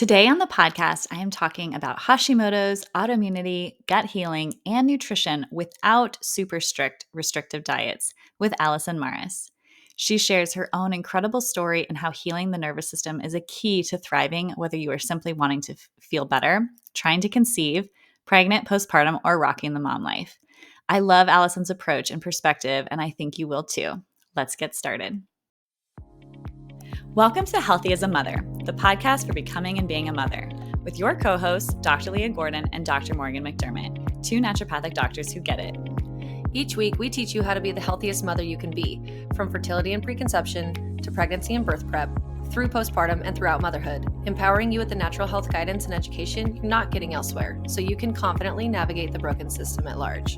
Today on the podcast, I am talking about Hashimoto's, autoimmunity, gut healing, and nutrition without super strict restrictive diets with Alison Marras. She shares her own incredible story and how healing the nervous system is a key to thriving, whether you are simply wanting to feel better, trying to conceive, pregnant, postpartum, or rocking the mom life. I love Alison's approach and perspective, and I think you will too. Let's get started. Welcome to Healthy as a Mother, the podcast for becoming and being a mother, with your co-hosts, Dr. Leah Gordon and Dr. Morgan McDermott, two naturopathic doctors who get it. Each week, we teach you how to be the healthiest mother you can be, from fertility and preconception to pregnancy and birth prep, through postpartum and throughout motherhood, empowering you with the natural health guidance and education you're not getting elsewhere, so you can confidently navigate the broken system at large.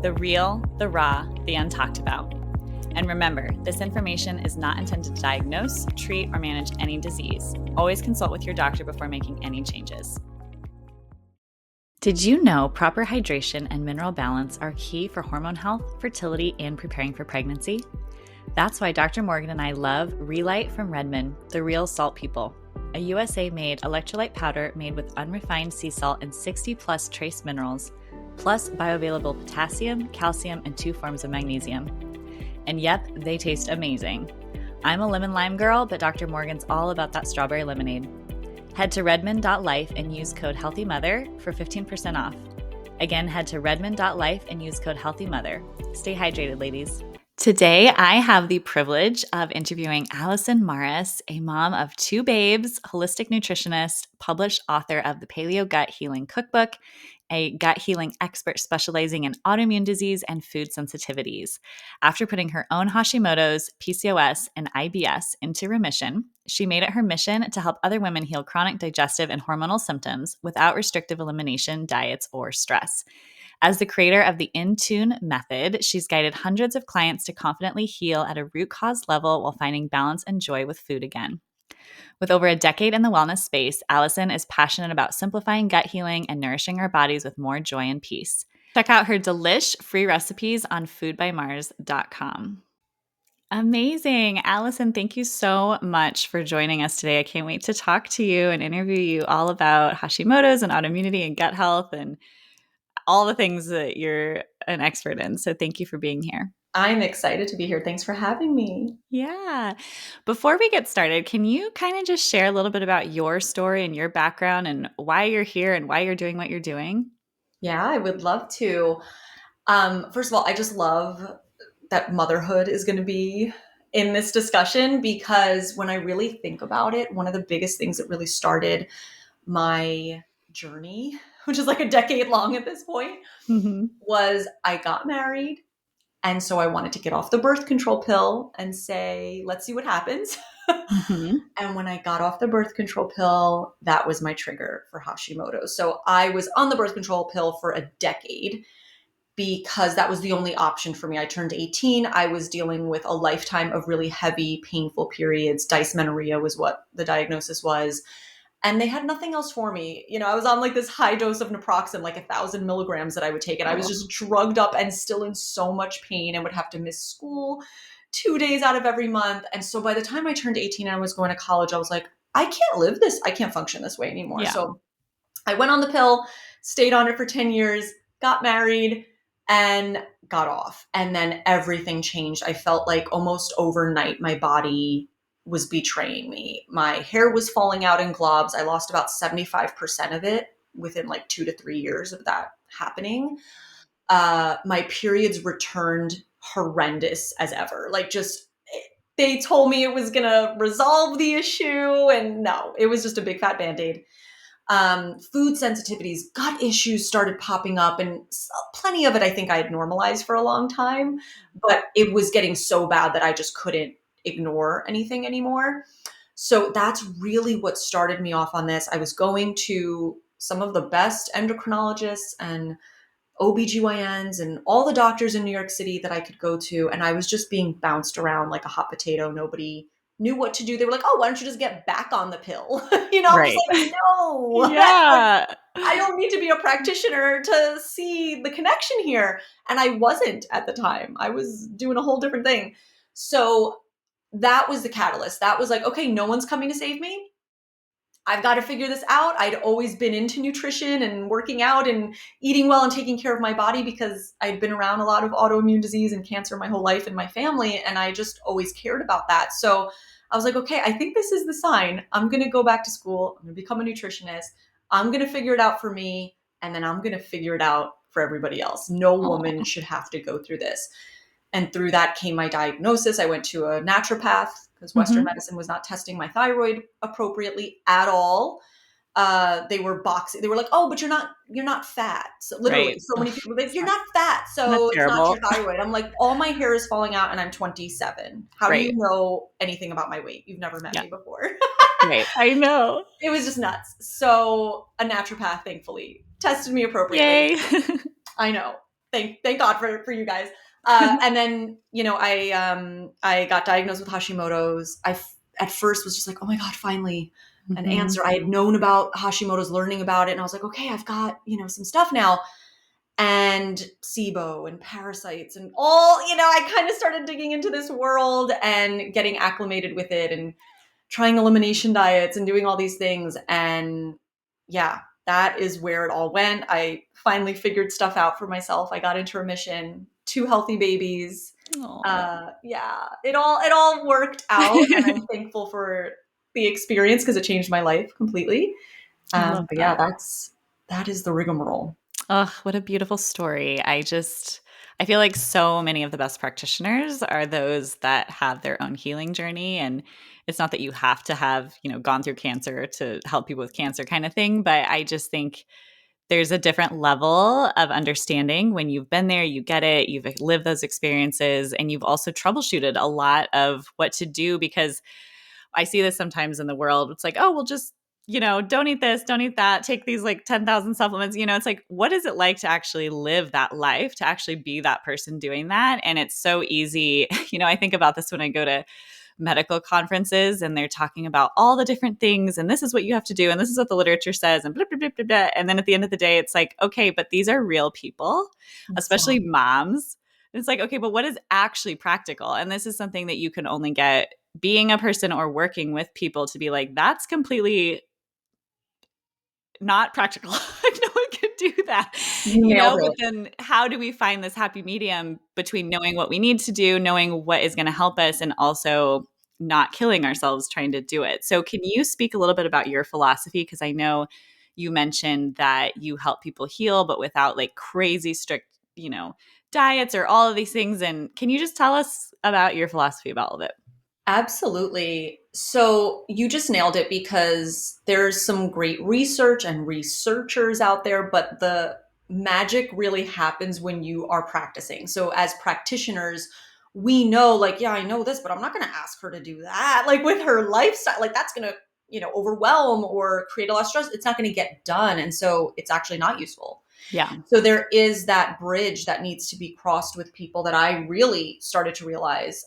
The real, the raw, the untalked about. And remember, this information is not intended to diagnose, treat, or manage any disease. Always consult with your doctor before making any changes. Did you know proper hydration and mineral balance are key for hormone health, fertility, and preparing for pregnancy? That's why Dr. Morgan and I love Relight from Redmond, the real salt people, a USA-made electrolyte powder made with unrefined sea salt and 60-plus trace minerals, plus bioavailable potassium, calcium, and 2 forms of magnesium. And yep, they taste amazing. I'm a lemon lime girl, but Dr. Morgan's all about that strawberry lemonade. Head to redmond.life and use code HEALTHYMOTHER for 15% off. Again, head to redmond.life and use code HEALTHYMOTHER. Stay hydrated, ladies. Today, I have the privilege of interviewing Alison Marras, a mom of 2 babes, holistic nutritionist, published author of the Paleo Gut Healing Cookbook, a gut healing expert specializing in autoimmune disease and food sensitivities. After putting her own Hashimoto's, PCOS, and IBS into remission, she made it her mission to help other women heal chronic digestive and hormonal symptoms without restrictive elimination, diets, or stress. As the creator of the In Tune method, she's guided hundreds of clients to confidently heal at a root cause level while finding balance and joy with food again. With over a decade in the wellness space, Alison is passionate about simplifying gut healing and nourishing our bodies with more joy and peace. Check out her delish free recipes on foodbymars.com. Amazing. Alison, thank you so much for joining us today. I can't wait to talk to you and interview you all about Hashimoto's and autoimmunity and gut health and all the things that you're an expert in. So thank you for being here. I'm excited to be here. Thanks for having me. Yeah. Before we get started, can you kind of just share a little bit about your story and your background and why you're here and why you're doing what you're doing? Yeah, I would love to. First of all, I just love that motherhood is going to be in this discussion because when I really think about it, one of the biggest things that really started my journey, which is like a decade long at this point, was I got married. And so I wanted to get off the birth control pill and say, let's see what happens. And when I got off the birth control pill, that was my trigger for Hashimoto. So I was on the birth control pill for a decade because that was the only option for me. I turned 18. I was dealing with a lifetime of really heavy, painful periods. Dysmenorrhea was what the diagnosis was. And they had nothing else for me. You know, I was on like this high dose of naproxen, like 1,000 milligrams that I would take. And I was just drugged up and still in so much pain and would have to miss school 2 days out of every month. And so by the time I turned 18 and I was going to college, I was like, I can't live this. I can't function this way anymore. Yeah. So I went on the pill, stayed on it for 10 years, got married, and got off. And then everything changed. I felt like almost overnight, my body was betraying me. My hair was falling out in globs. I lost about 75% of it within like 2 to 3 years of that happening. My periods returned horrendous as ever. Like just, they told me it was going to resolve the issue. And no, it was just a big fat Band-Aid. Food sensitivities, gut issues started popping up, and plenty of it I think I had normalized for a long time, but it was getting so bad that I just couldn't ignore anything anymore. So that's really what started me off on this. I was going to some of the best endocrinologists and OBGYNs and all the doctors in New York City that I could go to, and I was just being bounced around like a hot potato. Nobody knew what to do. They were like, oh, why don't you just get back on the pill? You know, Right. I was like, no. Yeah. I don't need to be a practitioner to see the connection here. And I wasn't at the time. I was doing a whole different thing. So that was the catalyst. That was like, okay, no one's coming to save me. I've got to figure this out. I'd always been into nutrition and working out and eating well and taking care of my body because I'd been around a lot of autoimmune disease and cancer my whole life in my family. And I just always cared about that. So I was like, okay, I think this is the sign. I'm going to go back to school. I'm going to become a nutritionist. I'm going to figure it out for me. And then I'm going to figure it out for everybody else. No woman should have to go through this. And through that came my diagnosis. I went to a naturopath because Western medicine was not testing my thyroid appropriately at all. They were boxing. They were like, "Oh, but you're not fat." So literally, Right. so many people, like, "You're not fat, so That's it's not terrible. your thyroid." I'm like, all my hair is falling out, and I'm 27. How do you Right. know anything about my weight? You've never met Yeah. me before. Right. I know. It was just nuts. So a naturopath, thankfully, tested me appropriately. Yay. I know. Thank God for you guys. And then, I got diagnosed with Hashimoto's. At first was just like, oh my God, finally an answer. I had known about Hashimoto's, learning about it. And I was like, okay, I've got, some stuff now. And SIBO and parasites and all, I kind of started digging into this world and getting acclimated with it and trying elimination diets and doing all these things. And yeah, that is where it all went. I finally figured stuff out for myself. I got into remission, 2 healthy babies. Yeah, it all worked out. And I'm thankful for the experience because it changed my life completely. I love But that. yeah, that is the rigmarole. Oh, what a beautiful story. I feel like so many of the best practitioners are those that have their own healing journey. And it's not that you have to have, gone through cancer to help people with cancer kind of thing. But I just think there's a different level of understanding when you've been there, you get it, you've lived those experiences, and you've also troubleshooted a lot of what to do because I see this sometimes in the world. It's like, oh, well, just, don't eat this, don't eat that, take these like 10,000 supplements. It's like, what is it like to actually live that life, to actually be that person doing that? And it's so easy. I think about this when I go to medical conferences and they're talking about all the different things and this is what you have to do and this is what the literature says and blah, blah, blah, blah, blah. And then at the end of the day, it's like, okay, but these are real people, especially moms. It's like, okay, but what is actually practical? And this is something that you can only get being a person or working with people to be like, that's completely not practical. Like no one can do that, You nailed but it. then how do we find this happy medium between knowing what we need to do, knowing what is going to help us, and also not killing ourselves trying to do it? So can you speak a little bit about your philosophy? Because I know you mentioned that you help people heal, but without like crazy strict, diets or all of these things. And can you just tell us about your philosophy about all of it? Absolutely. So you just nailed it because there's some great research and researchers out there, but the magic really happens when you are practicing. So as practitioners, we know like, yeah, I know this, but I'm not going to ask her to do that. Like with her lifestyle, like that's going to, overwhelm or create a lot of stress. It's not going to get done. And so it's actually not useful. Yeah. So there is that bridge that needs to be crossed with people that I really started to realize.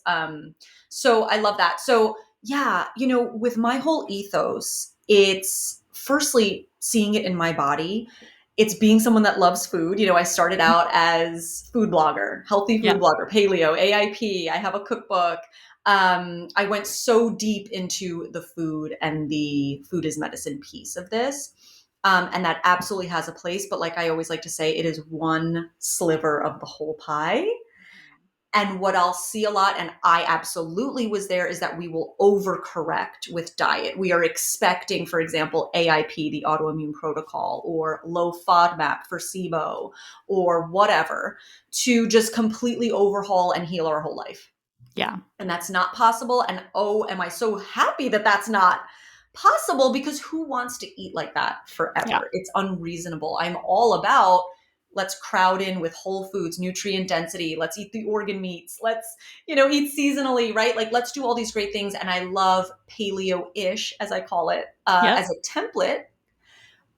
So I love that. So yeah, with my whole ethos, it's firstly seeing it in my body. It's being someone that loves food. I started out as food blogger, healthy Yeah. food blogger, paleo, AIP. I have a cookbook. I went so deep into the food and the food is medicine piece of this. And that absolutely has a place. But like I always like to say, it is one sliver of the whole pie. And what I'll see a lot, and I absolutely was there, is that we will overcorrect with diet. We are expecting, for example, AIP, the autoimmune protocol, or low FODMAP for SIBO, or whatever, to just completely overhaul and heal our whole life. Yeah. And that's not possible. And oh, am I so happy that that's not possible, because who wants to eat like that forever? Yeah. It's unreasonable. I'm all about let's crowd in with whole foods, nutrient density. Let's eat the organ meats. Let's, eat seasonally, right? Like let's do all these great things. And I love paleo-ish, as I call it, Yep. as a template.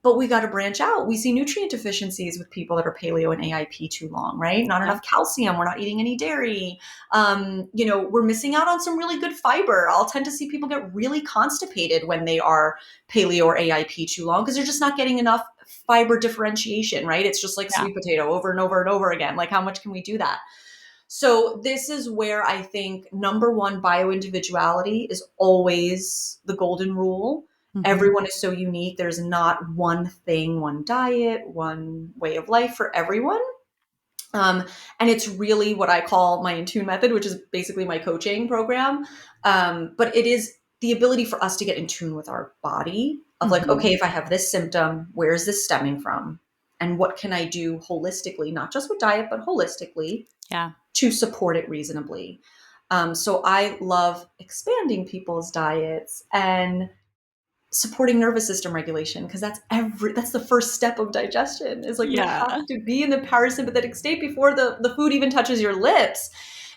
But we got to branch out. We see nutrient deficiencies with people that are paleo and AIP too long, right? Not enough calcium. We're not eating any dairy. We're missing out on some really good fiber. I'll tend to see people get really constipated when they are paleo or AIP too long because they're just not getting enough fiber differentiation, right? It's just like sweet potato over and over and over again. Like how much can we do that? So this is where I think number one, bioindividuality is always the golden rule. Everyone is so unique. There's not one thing, one diet, one way of life for everyone. And it's really what I call my In Tune method, which is basically my coaching program. But it is the ability for us to get in tune with our body of like, okay, if I have this symptom, where is this stemming from? And what can I do holistically, not just with diet, but holistically to support it reasonably? So I love expanding people's diets and supporting nervous system regulation, because that's the first step of digestion, is like you have to be in the parasympathetic state before the food even touches your lips.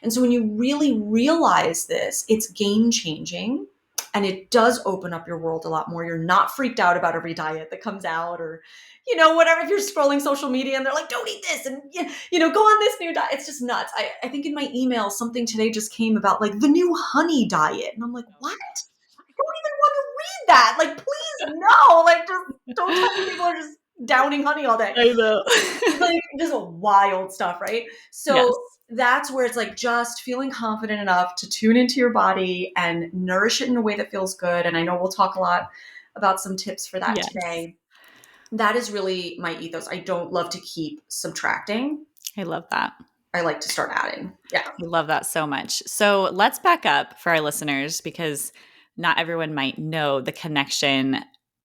And so when you really realize this, it's game changing, and it does open up your world a lot more. You're not freaked out about every diet that comes out, or whatever. If you're scrolling social media and they're like, don't eat this, and go on this new diet, it's just nuts. I think in my email something today just came about like the new honey diet, and I'm like, what? Don't even want to read that. Like, please, no. Like, just don't tell me people are just downing honey all day. I know. Like, just wild stuff, right? So that's where it's like just feeling confident enough to tune into your body and nourish it in a way that feels good. And I know we'll talk a lot about some tips for that today. That is really my ethos. I don't love to keep subtracting. I love that. I like to start adding. Yeah. I love that so much. So let's back up for our listeners, because not everyone might know the connection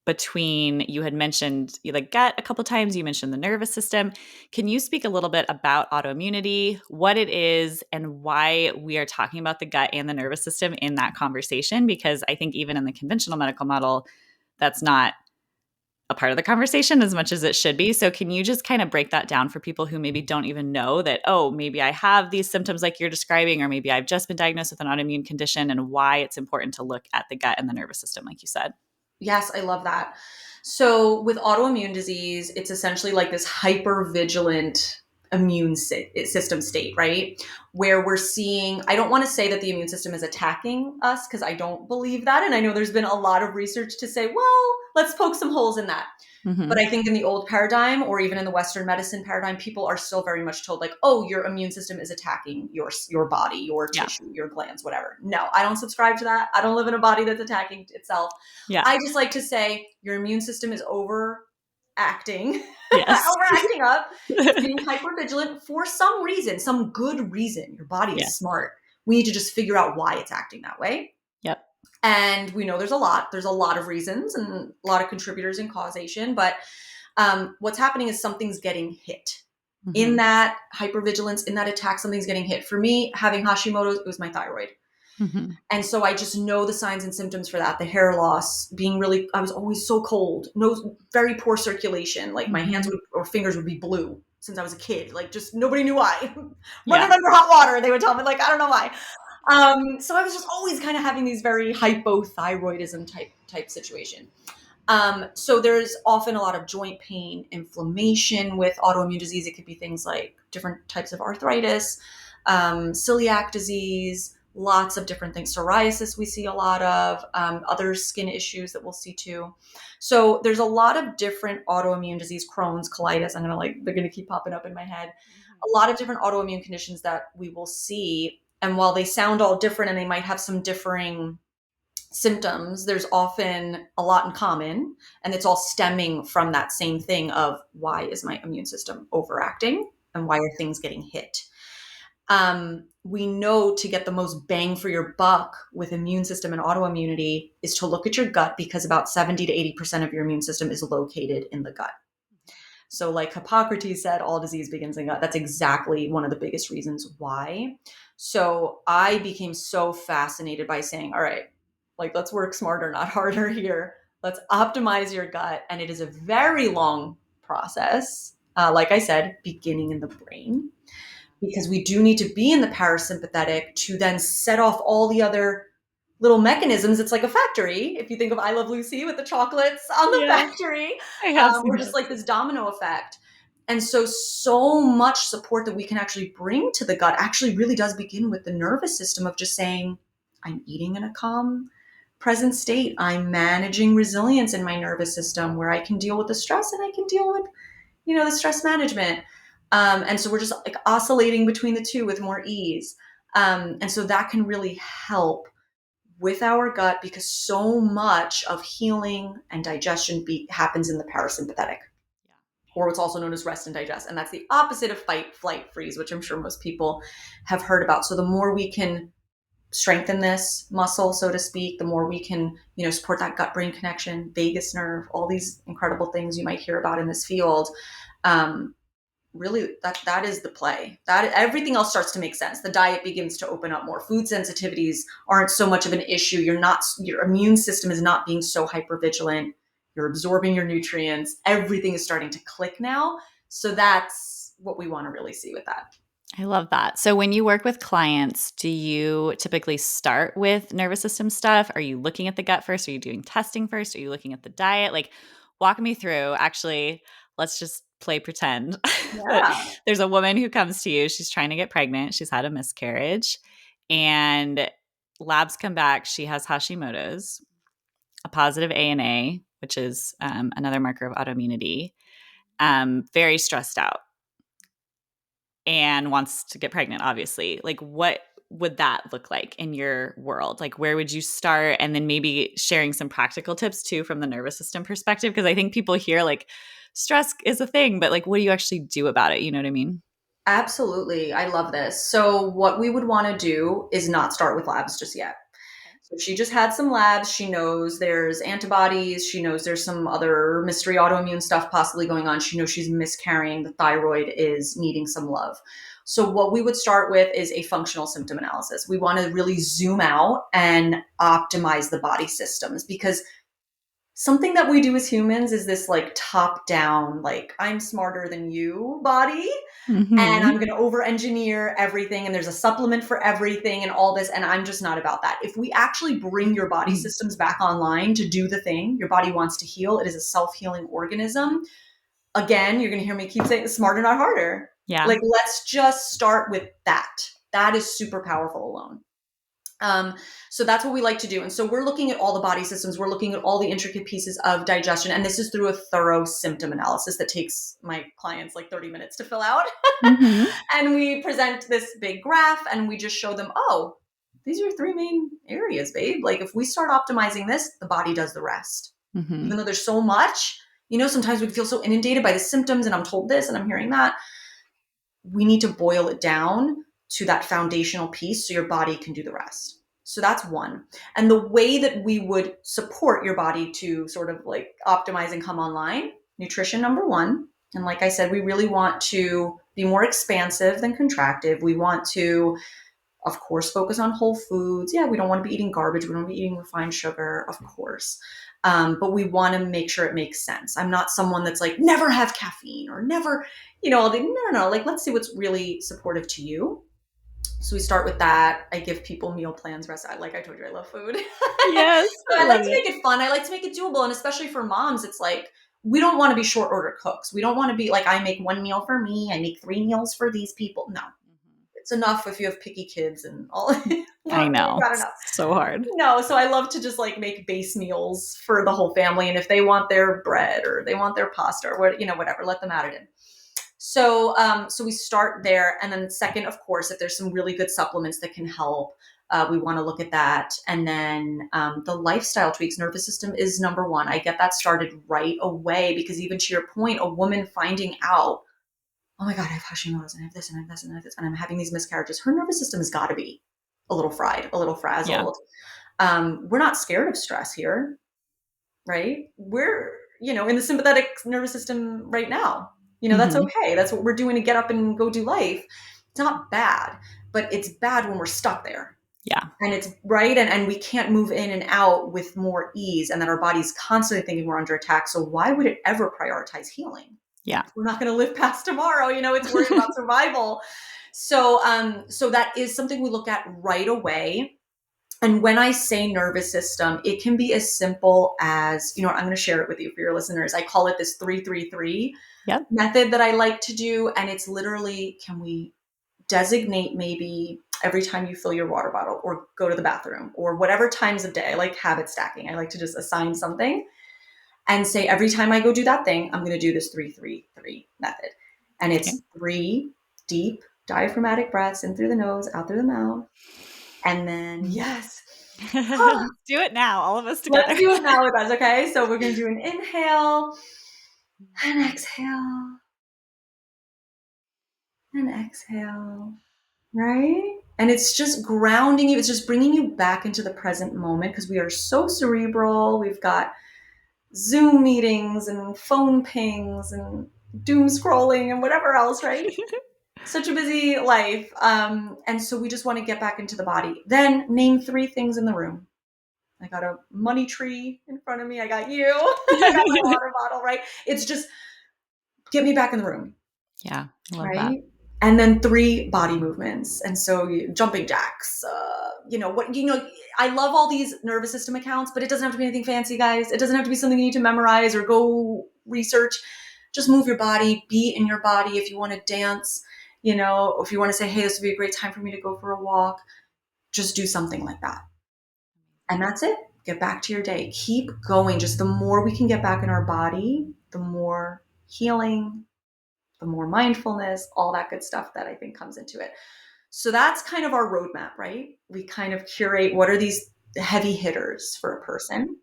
between, you had mentioned the gut a couple of times, you mentioned the nervous system. Can you speak a little bit about autoimmunity, what it is, and why we are talking about the gut and the nervous system in that conversation? Because I think even in the conventional medical model, that's not a part of the conversation as much as it should be. So can you just kind of break that down for people who maybe don't even know that, oh, maybe I have these symptoms like you're describing, or maybe I've just been diagnosed with an autoimmune condition, and why it's important to look at the gut and the nervous system, like you said? Yes, I love that. So with autoimmune disease, it's essentially like this hypervigilant immune system state, right? Where we're seeing, I don't want to say that the immune system is attacking us, because I don't believe that. And I know there's been a lot of research to say, well, let's poke some holes in that. But I think in the old paradigm, or even in the Western medicine paradigm, people are still very much told like, oh, your immune system is attacking your body, your tissue, your glands, whatever. No, I don't subscribe to that. I don't live in a body that's attacking itself. I just like to say your immune system is overacting, overacting up, being hypervigilant for some reason, some good reason. Your body is smart. We need to just figure out why it's acting that way. And we know there's a lot of reasons and a lot of contributors and causation, but what's happening is something's getting hit. In that hypervigilance, in that attack, something's getting hit. For me, having Hashimoto, it was my thyroid. And so I just know the signs and symptoms for that. The hair loss, I was always so cold, very poor circulation. Like my hands or fingers would be blue since I was a kid. Like just nobody knew why. Running under hot water, they would tell me, like, I don't know why. So I was just always kind of having these very hypothyroidism type situation. So there's often a lot of joint pain, inflammation with autoimmune disease. It could be things like different types of arthritis, celiac disease, lots of different things. Psoriasis we see a lot of, other skin issues that we'll see too. So there's a lot of different autoimmune disease, Crohn's, colitis. They're going to keep popping up in my head. A lot of different autoimmune conditions that we will see. And while they sound all different and they might have some differing symptoms, there's often a lot in common, and it's all stemming from that same thing of, why is my immune system overacting and why are things getting hit? We know to get the most bang for your buck with immune system and autoimmunity is to look at your gut, because about 70 to 80% of your immune system is located in the gut. So like Hippocrates said, all disease begins in gut. That's exactly one of the biggest reasons why. So I became so fascinated by saying, all right, like, let's work smarter, not harder here. Let's optimize your gut. And it is a very long process. Like I said, beginning in the brain, because we do need to be in the parasympathetic to then set off all the other little mechanisms. It's like a factory. If you think of I Love Lucy with the chocolates on the factory, we're just like this domino effect. And so much support that we can actually bring to the gut actually really does begin with the nervous system of just saying, I'm eating in a calm, present state. I'm managing resilience in my nervous system where I can deal with the stress and I can deal with, the stress management. And so we're just like oscillating between the two with more ease. And so that can really help with our gut, because so much of healing and digestion happens in the parasympathetic, or what's also known as rest and digest. And that's the opposite of fight, flight, freeze, which I'm sure most people have heard about. So the more we can strengthen this muscle, so to speak, the more we can, support that gut brain connection, vagus nerve, all these incredible things you might hear about in this field. Really, that is the play. That everything else starts to make sense. The diet begins to open up more. Food sensitivities aren't so much of an issue. Your immune system is not being so hypervigilant. You're absorbing your nutrients. Everything is starting to click now. So that's what we want to really see with that. I love that. So when you work with clients, do you typically start with nervous system stuff? Are you looking at the gut first? Are you doing testing first? Are you looking at the diet? Like, walk me through. Actually, let's just play pretend. Yeah. There's a woman who comes to you. She's trying to get pregnant. She's had a miscarriage, and labs come back. She has Hashimoto's, a positive ANA, which is another marker of autoimmunity. Very stressed out, and wants to get pregnant, obviously. Like, what would that look like in your world? Like, where would you start? And then maybe sharing some practical tips too from the nervous system perspective, because I think people hear like stress is a thing, but like, what do you actually do about it? You know what I mean? Absolutely. I love this. So what we would want to do is not start with labs just yet. So she just had some labs. She knows there's antibodies. She knows there's some other mystery autoimmune stuff possibly going on. She knows she's miscarrying. The thyroid is needing some love. So what we would start with is a functional symptom analysis. We want to really zoom out and optimize the body systems, because something that we do as humans is this like top down, like I'm smarter than you body. And I'm going to over engineer everything. And there's a supplement for everything and all this. And I'm just not about that. If we actually bring your body systems back online to do the thing your body wants to heal, it is a self-healing organism. Again, you're going to hear me keep saying smarter, not harder. Yeah. Like, let's just start with that. That is super powerful alone. So that's what we like to do. And so we're looking at all the body systems. We're looking at all the intricate pieces of digestion. And this is through a thorough symptom analysis that takes my clients like 30 minutes to fill out. And we present this big graph and we just show them, oh, these are your three main areas, babe. Like, if we start optimizing this, the body does the rest. Even though there's so much, sometimes we feel so inundated by the symptoms and I'm told this and I'm hearing that. We need to boil it down to that foundational piece so your body can do the rest. So that's one. And the way that we would support your body to sort of like optimize and come online, nutrition, number one. And like I said, we really want to be more expansive than contractive. We want to, of course, focus on whole foods. Yeah, we don't want to be eating garbage. We don't want to be eating refined sugar, of course. But we want to make sure it makes sense. I'm not someone that's like, never have caffeine or never, no. Like, let's see what's really supportive to you. So we start with that. I give people meal plans. Like I told you, I love food. Yes. I like to make it fun. I like to make it doable. And especially for moms, it's like, we don't want to be short order cooks. We don't want to be like, I make one meal for me. I make 3 meals for these people. No, it's enough if you have picky kids and all. I know. It's so hard. No. So I love to just like make base meals for the whole family. And if they want their bread or they want their pasta or whatever, let them add it in. So we start there. And then second, of course, if there's some really good supplements that can help, we want to look at that. And then the lifestyle tweaks, nervous system is number one. I get that started right away, because even to your point, a woman finding out, oh my God, I have Hashimoto's and I have this and I have this and I have this, and I'm having these miscarriages. Her nervous system has got to be a little fried, a little frazzled. Yeah. We're not scared of stress here, right? We're, in the sympathetic nervous system right now. That's okay. That's what we're doing to get up and go do life. It's not bad, but it's bad when we're stuck there. Yeah. And it's right. And we can't move in and out with more ease, and that our body's constantly thinking we're under attack. So why would it ever prioritize healing? Yeah. We're not going to live past tomorrow. It's worried about survival. So that is something we look at right away. And when I say nervous system, it can be as simple as, I'm going to share it with you for your listeners. I call it this 3-3-3 method that I like to do. And it's literally, can we designate maybe every time you fill your water bottle or go to the bathroom or whatever times of day. I like habit stacking. I like to just assign something and say, every time I go do that thing, I'm going to do this 3-3-3 method. And it's 3 deep diaphragmatic breaths in through the nose, out through the mouth. And then, Let's do it now, all of us together. Let's do it now with us, okay? So we're going to do an inhale, and exhale, and exhale, right? And it's just grounding you. It's just bringing you back into the present moment because we are so cerebral. We've got Zoom meetings and phone pings and doom scrolling and whatever else, right? Such a busy life. And so we just want to get back into the body. Then name 3 things in the room. I got a money tree in front of me. I got you. I got my water bottle, right? It's just get me back in the room. Yeah, I love right? that. And then 3 body movements. And so jumping jacks, I love all these nervous system accounts, but it doesn't have to be anything fancy, guys. It doesn't have to be something you need to memorize or go research. Just move your body, be in your body. If you want to dance, if you want to say, hey, this would be a great time for me to go for a walk, just do something like that. And that's it. Get back to your day. Keep going. Just the more we can get back in our body, the more healing, the more mindfulness, all that good stuff that I think comes into it. So that's kind of our roadmap, right? We kind of curate what are these heavy hitters for a person,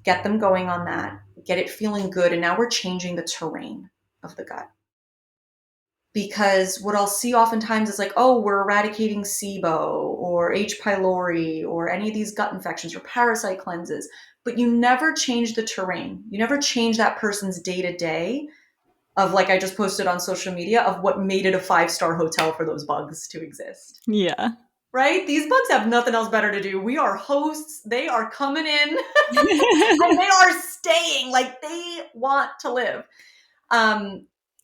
get them going on that, get it feeling good. And now we're changing the terrain of the gut. Because what I'll see oftentimes is like, oh, we're eradicating SIBO or H. pylori or any of these gut infections or parasite cleanses, but you never change the terrain. You never change that person's day-to-day of, like I just posted on social media, of what made it a 5-star hotel for those bugs to exist. Yeah. Right? These bugs have nothing else better to do. We are hosts. They are coming in and they are staying. Like, they want to live.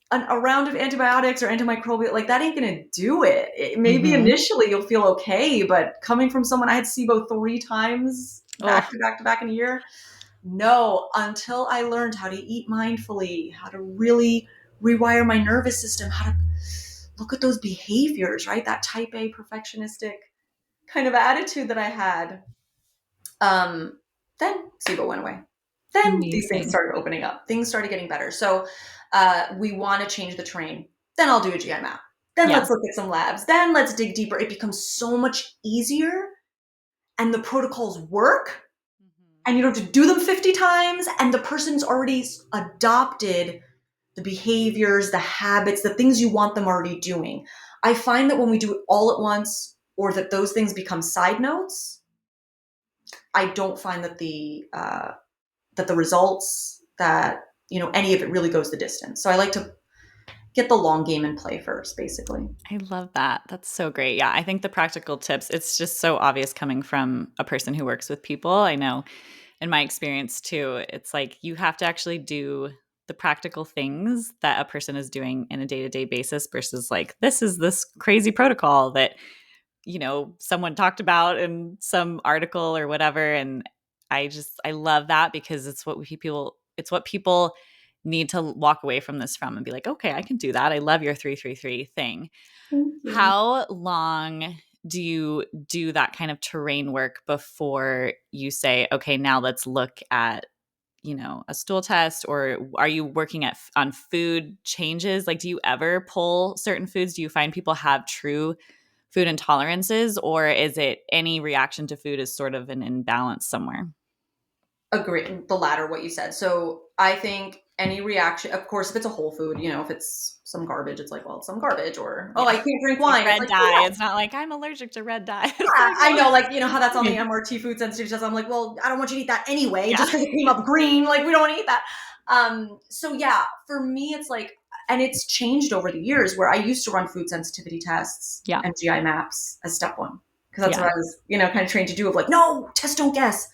A round of antibiotics or antimicrobial, like that ain't going to do it. Maybe initially you'll feel okay, but coming from someone, I had SIBO 3 times back to back to back in a year. No, until I learned how to eat mindfully, how to really rewire my nervous system, how to look at those behaviors, right? That type A perfectionistic kind of attitude that I had. Then SIBO went away. Then Amazing. These things started opening up. Things started getting better. So we want to change the terrain. Then I'll do a GI map. Then let's look at some labs. Then let's dig deeper. It becomes so much easier and the protocols work. And you don't have to do them 50 times. And the person's already adopted the behaviors, the habits, the things you want them already doing. I find that when we do it all at once, or that those things become side notes, I don't find that the results, that any of it really goes the distance. So I like to get the long game in play first, basically. I love that. That's so great. Yeah, I think the practical tips, it's just so obvious coming from a person who works with people. I know in my experience too, it's like you have to actually do the practical things that a person is doing in a day-to-day basis versus like, this is this crazy protocol that, someone talked about in some article or whatever. And I love that because it's what people need to walk away from this from and be like, okay, I can do that. I love your 333 thing. How long do you do that kind of terrain work before you say, okay, now let's look at, a stool test, or are you working on food changes? Like, do you ever pull certain foods? Do you find people have true food intolerances, or is it any reaction to food is sort of an imbalance somewhere? Agree. The latter, what you said. So I think any reaction, of course, if it's a whole food, if it's some garbage, it's like, well, it's some garbage, or, I can't drink wine. Red dye. It's not like I'm allergic to red dye. I know, like, how that's on the MRT food sensitivity test. I'm like, well, I don't want you to eat that anyway, just because it came up green. Like, we don't want to eat that. So yeah, for me, it's like, and it's changed over the years where I used to run food sensitivity tests and GI maps as step 1. Because that's what I was, kind of trained to do, of like, no, test, don't guess.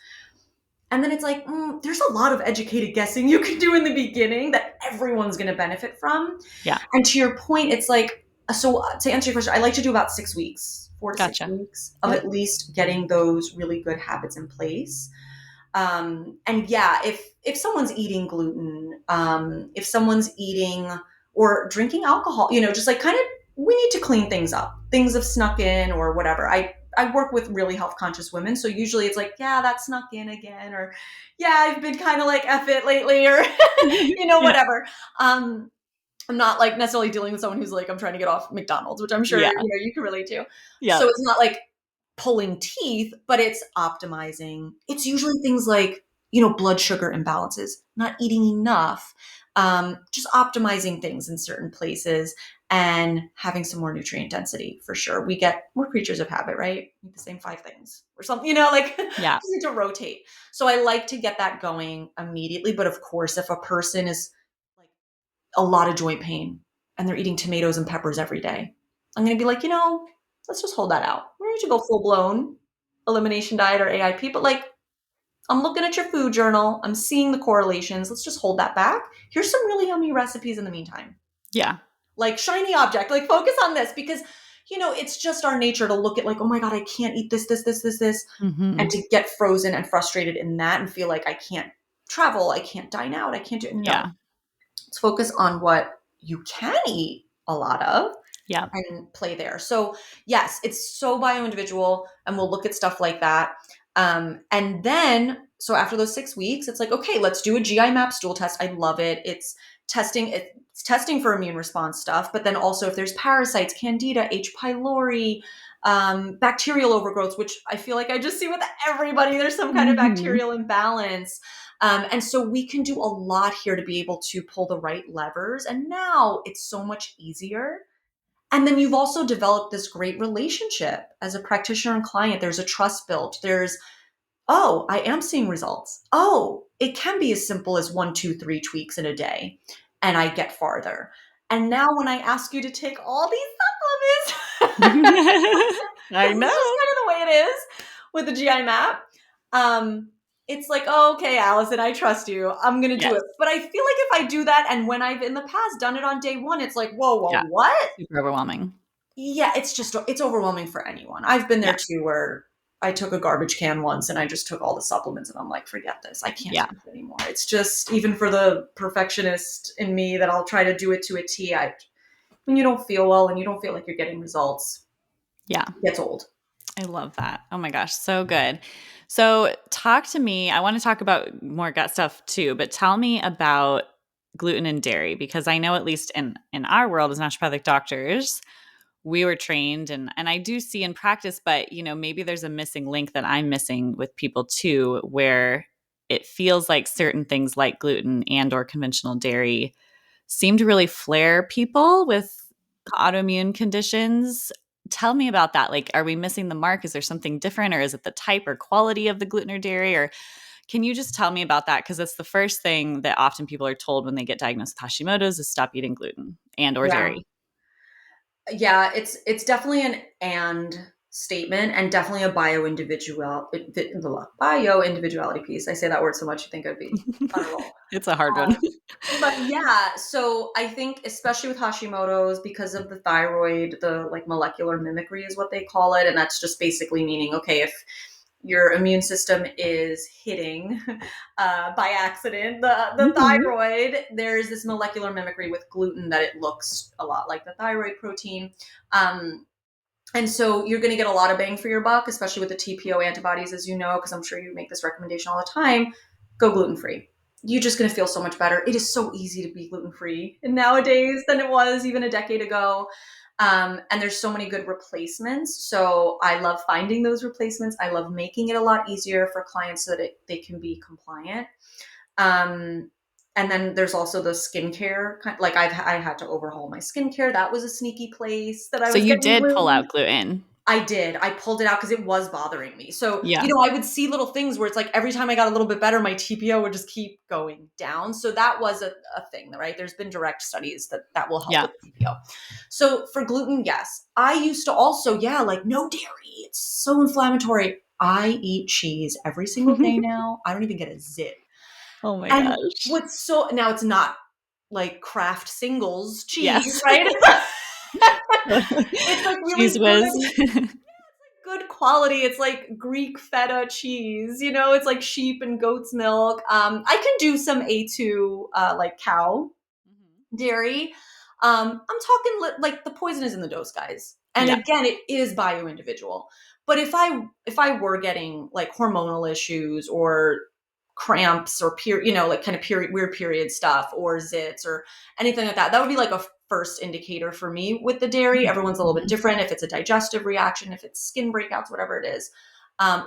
And then it's like, there's a lot of educated guessing you can do in the beginning that everyone's going to benefit from. Yeah. And to your point, it's like, so to answer your question, I like to do about 6 weeks, 4 to 6 weeks of at least getting those really good habits in place. And yeah, if someone's eating gluten, if someone's eating or drinking alcohol, just like kind of, we need to clean things up. Things have snuck in or whatever. I work with really health conscious women. So usually it's like, yeah, that snuck in again, or yeah, I've been kind of like F it lately, or, whatever. I'm not like necessarily dealing with someone who's like, I'm trying to get off McDonald's, which I'm sure, you can relate to. Yeah. So it's not like pulling teeth, but it's optimizing. It's usually things like, blood sugar imbalances, not eating enough, just optimizing things in certain places and having some more nutrient density for sure. We're creatures of habit, right? Eat the same 5 things or something, like Yeah. just need to rotate. So I like to get that going immediately. But of course, if a person is like a lot of joint pain and they're eating tomatoes and peppers every day, I'm going to be like, let's just hold that out. We don't need to go full blown elimination diet or AIP, but I'm looking at your food journal. I'm seeing the correlations. Let's just hold that back. Here's some really yummy recipes in the meantime. Yeah. Like shiny object, like focus on this because, it's just our nature to look at like, oh my God, I can't eat this, Mm-hmm. and to get frozen and frustrated in that and feel like I can't travel. I can't dine out. I can't do it. No. Yeah. Let's focus on what you can eat a lot of. Yeah. And play there. So yes, it's so bio-individual, and we'll look at stuff like that. And then, so after those 6 weeks, it's like, okay, let's do a GI map stool test. I love it. It's testing for immune response stuff, but then also if there's parasites, candida, H. pylori, bacterial overgrowths, which I feel like I just see with everybody, there's some kind of bacterial imbalance. And so we can do a lot here to be able to pull the right levers. And now it's so much easier. And then you've also developed this great relationship as a practitioner and client. There's a trust built. There's, oh, I am seeing results. Oh, it can be as simple as 1, 2, 3 tweaks in a day, and I get farther. And now when I ask you to take all these supplements, I know. this is kind of the way it is with the GI map. It's like, oh, okay, Alison, I trust you. I'm going to do it. But I feel like if I do that, and when I've in the past done it on day 1, it's like, whoa, what? Super overwhelming. Yeah, it's overwhelming for anyone. I've been there too, where I took a garbage can once and I just took all the supplements and I'm like, forget this. I can't do this anymore. It's just, even for the perfectionist in me, that I'll try to do it to a T. When you don't feel well and you don't feel like you're getting results, it gets old. I love that. Oh my gosh, so good. So talk to me. I want to talk about more gut stuff too, but tell me about gluten and dairy, because I know at least in our world as naturopathic doctors, we were trained and I do see in practice, but maybe there's a missing link that I'm missing with people too, where it feels like certain things like gluten and or conventional dairy seem to really flare people with autoimmune conditions. Tell me about that. Like, are we missing the mark? Is there something different, or is it the type or quality of the gluten or dairy? Or can you just tell me about that? Because it's the first thing that often people are told when they get diagnosed with Hashimoto's is stop eating gluten and or dairy. Yeah, it's definitely an and statement, and definitely a bio-individuality piece. I say that word so much you think I'd be on a roll. It's a hard one. But yeah, so I think especially with Hashimoto's, because of the thyroid, the molecular mimicry is what they call it. And that's just basically meaning, okay, if your immune system is hitting by accident the thyroid, there's this molecular mimicry with gluten that it looks a lot like the thyroid protein. And so you're going to get a lot of bang for your buck, especially with the TPO antibodies, as you know, because I'm sure you make this recommendation all the time. Go gluten-free. You're just going to feel so much better. It is so easy to be gluten-free nowadays than it was even a decade ago. And there's so many good replacements. So I love finding those replacements. I love making it a lot easier for clients so that they can be compliant. And then there's also the skincare. Like I had to overhaul my skincare. That was a sneaky place that I was. So you did pull out gluten. I did. I pulled it out because it was bothering me. So, I would see little things where it's like every time I got a little bit better, my TPO would just keep going down. So that was a thing, right? There's been direct studies that will help with TPO. So for gluten, yes. I used to also, no dairy. It's so inflammatory. I eat cheese every single day now. I don't even get a zit. Oh my gosh. Now it's not like Kraft Singles cheese, right? It's like really cheese whiz. Good quality. It's like Greek feta cheese, it's like sheep and goat's milk. I can do some A2 like cow dairy. I'm talking like the poison is in the dose, guys. And again, it is bio-individual. But if I were getting like hormonal issues or cramps or weird period stuff or zits or anything like that, that would be like a first indicator for me with the dairy. Everyone's a little bit different. If it's a digestive reaction, if it's skin breakouts, whatever it is,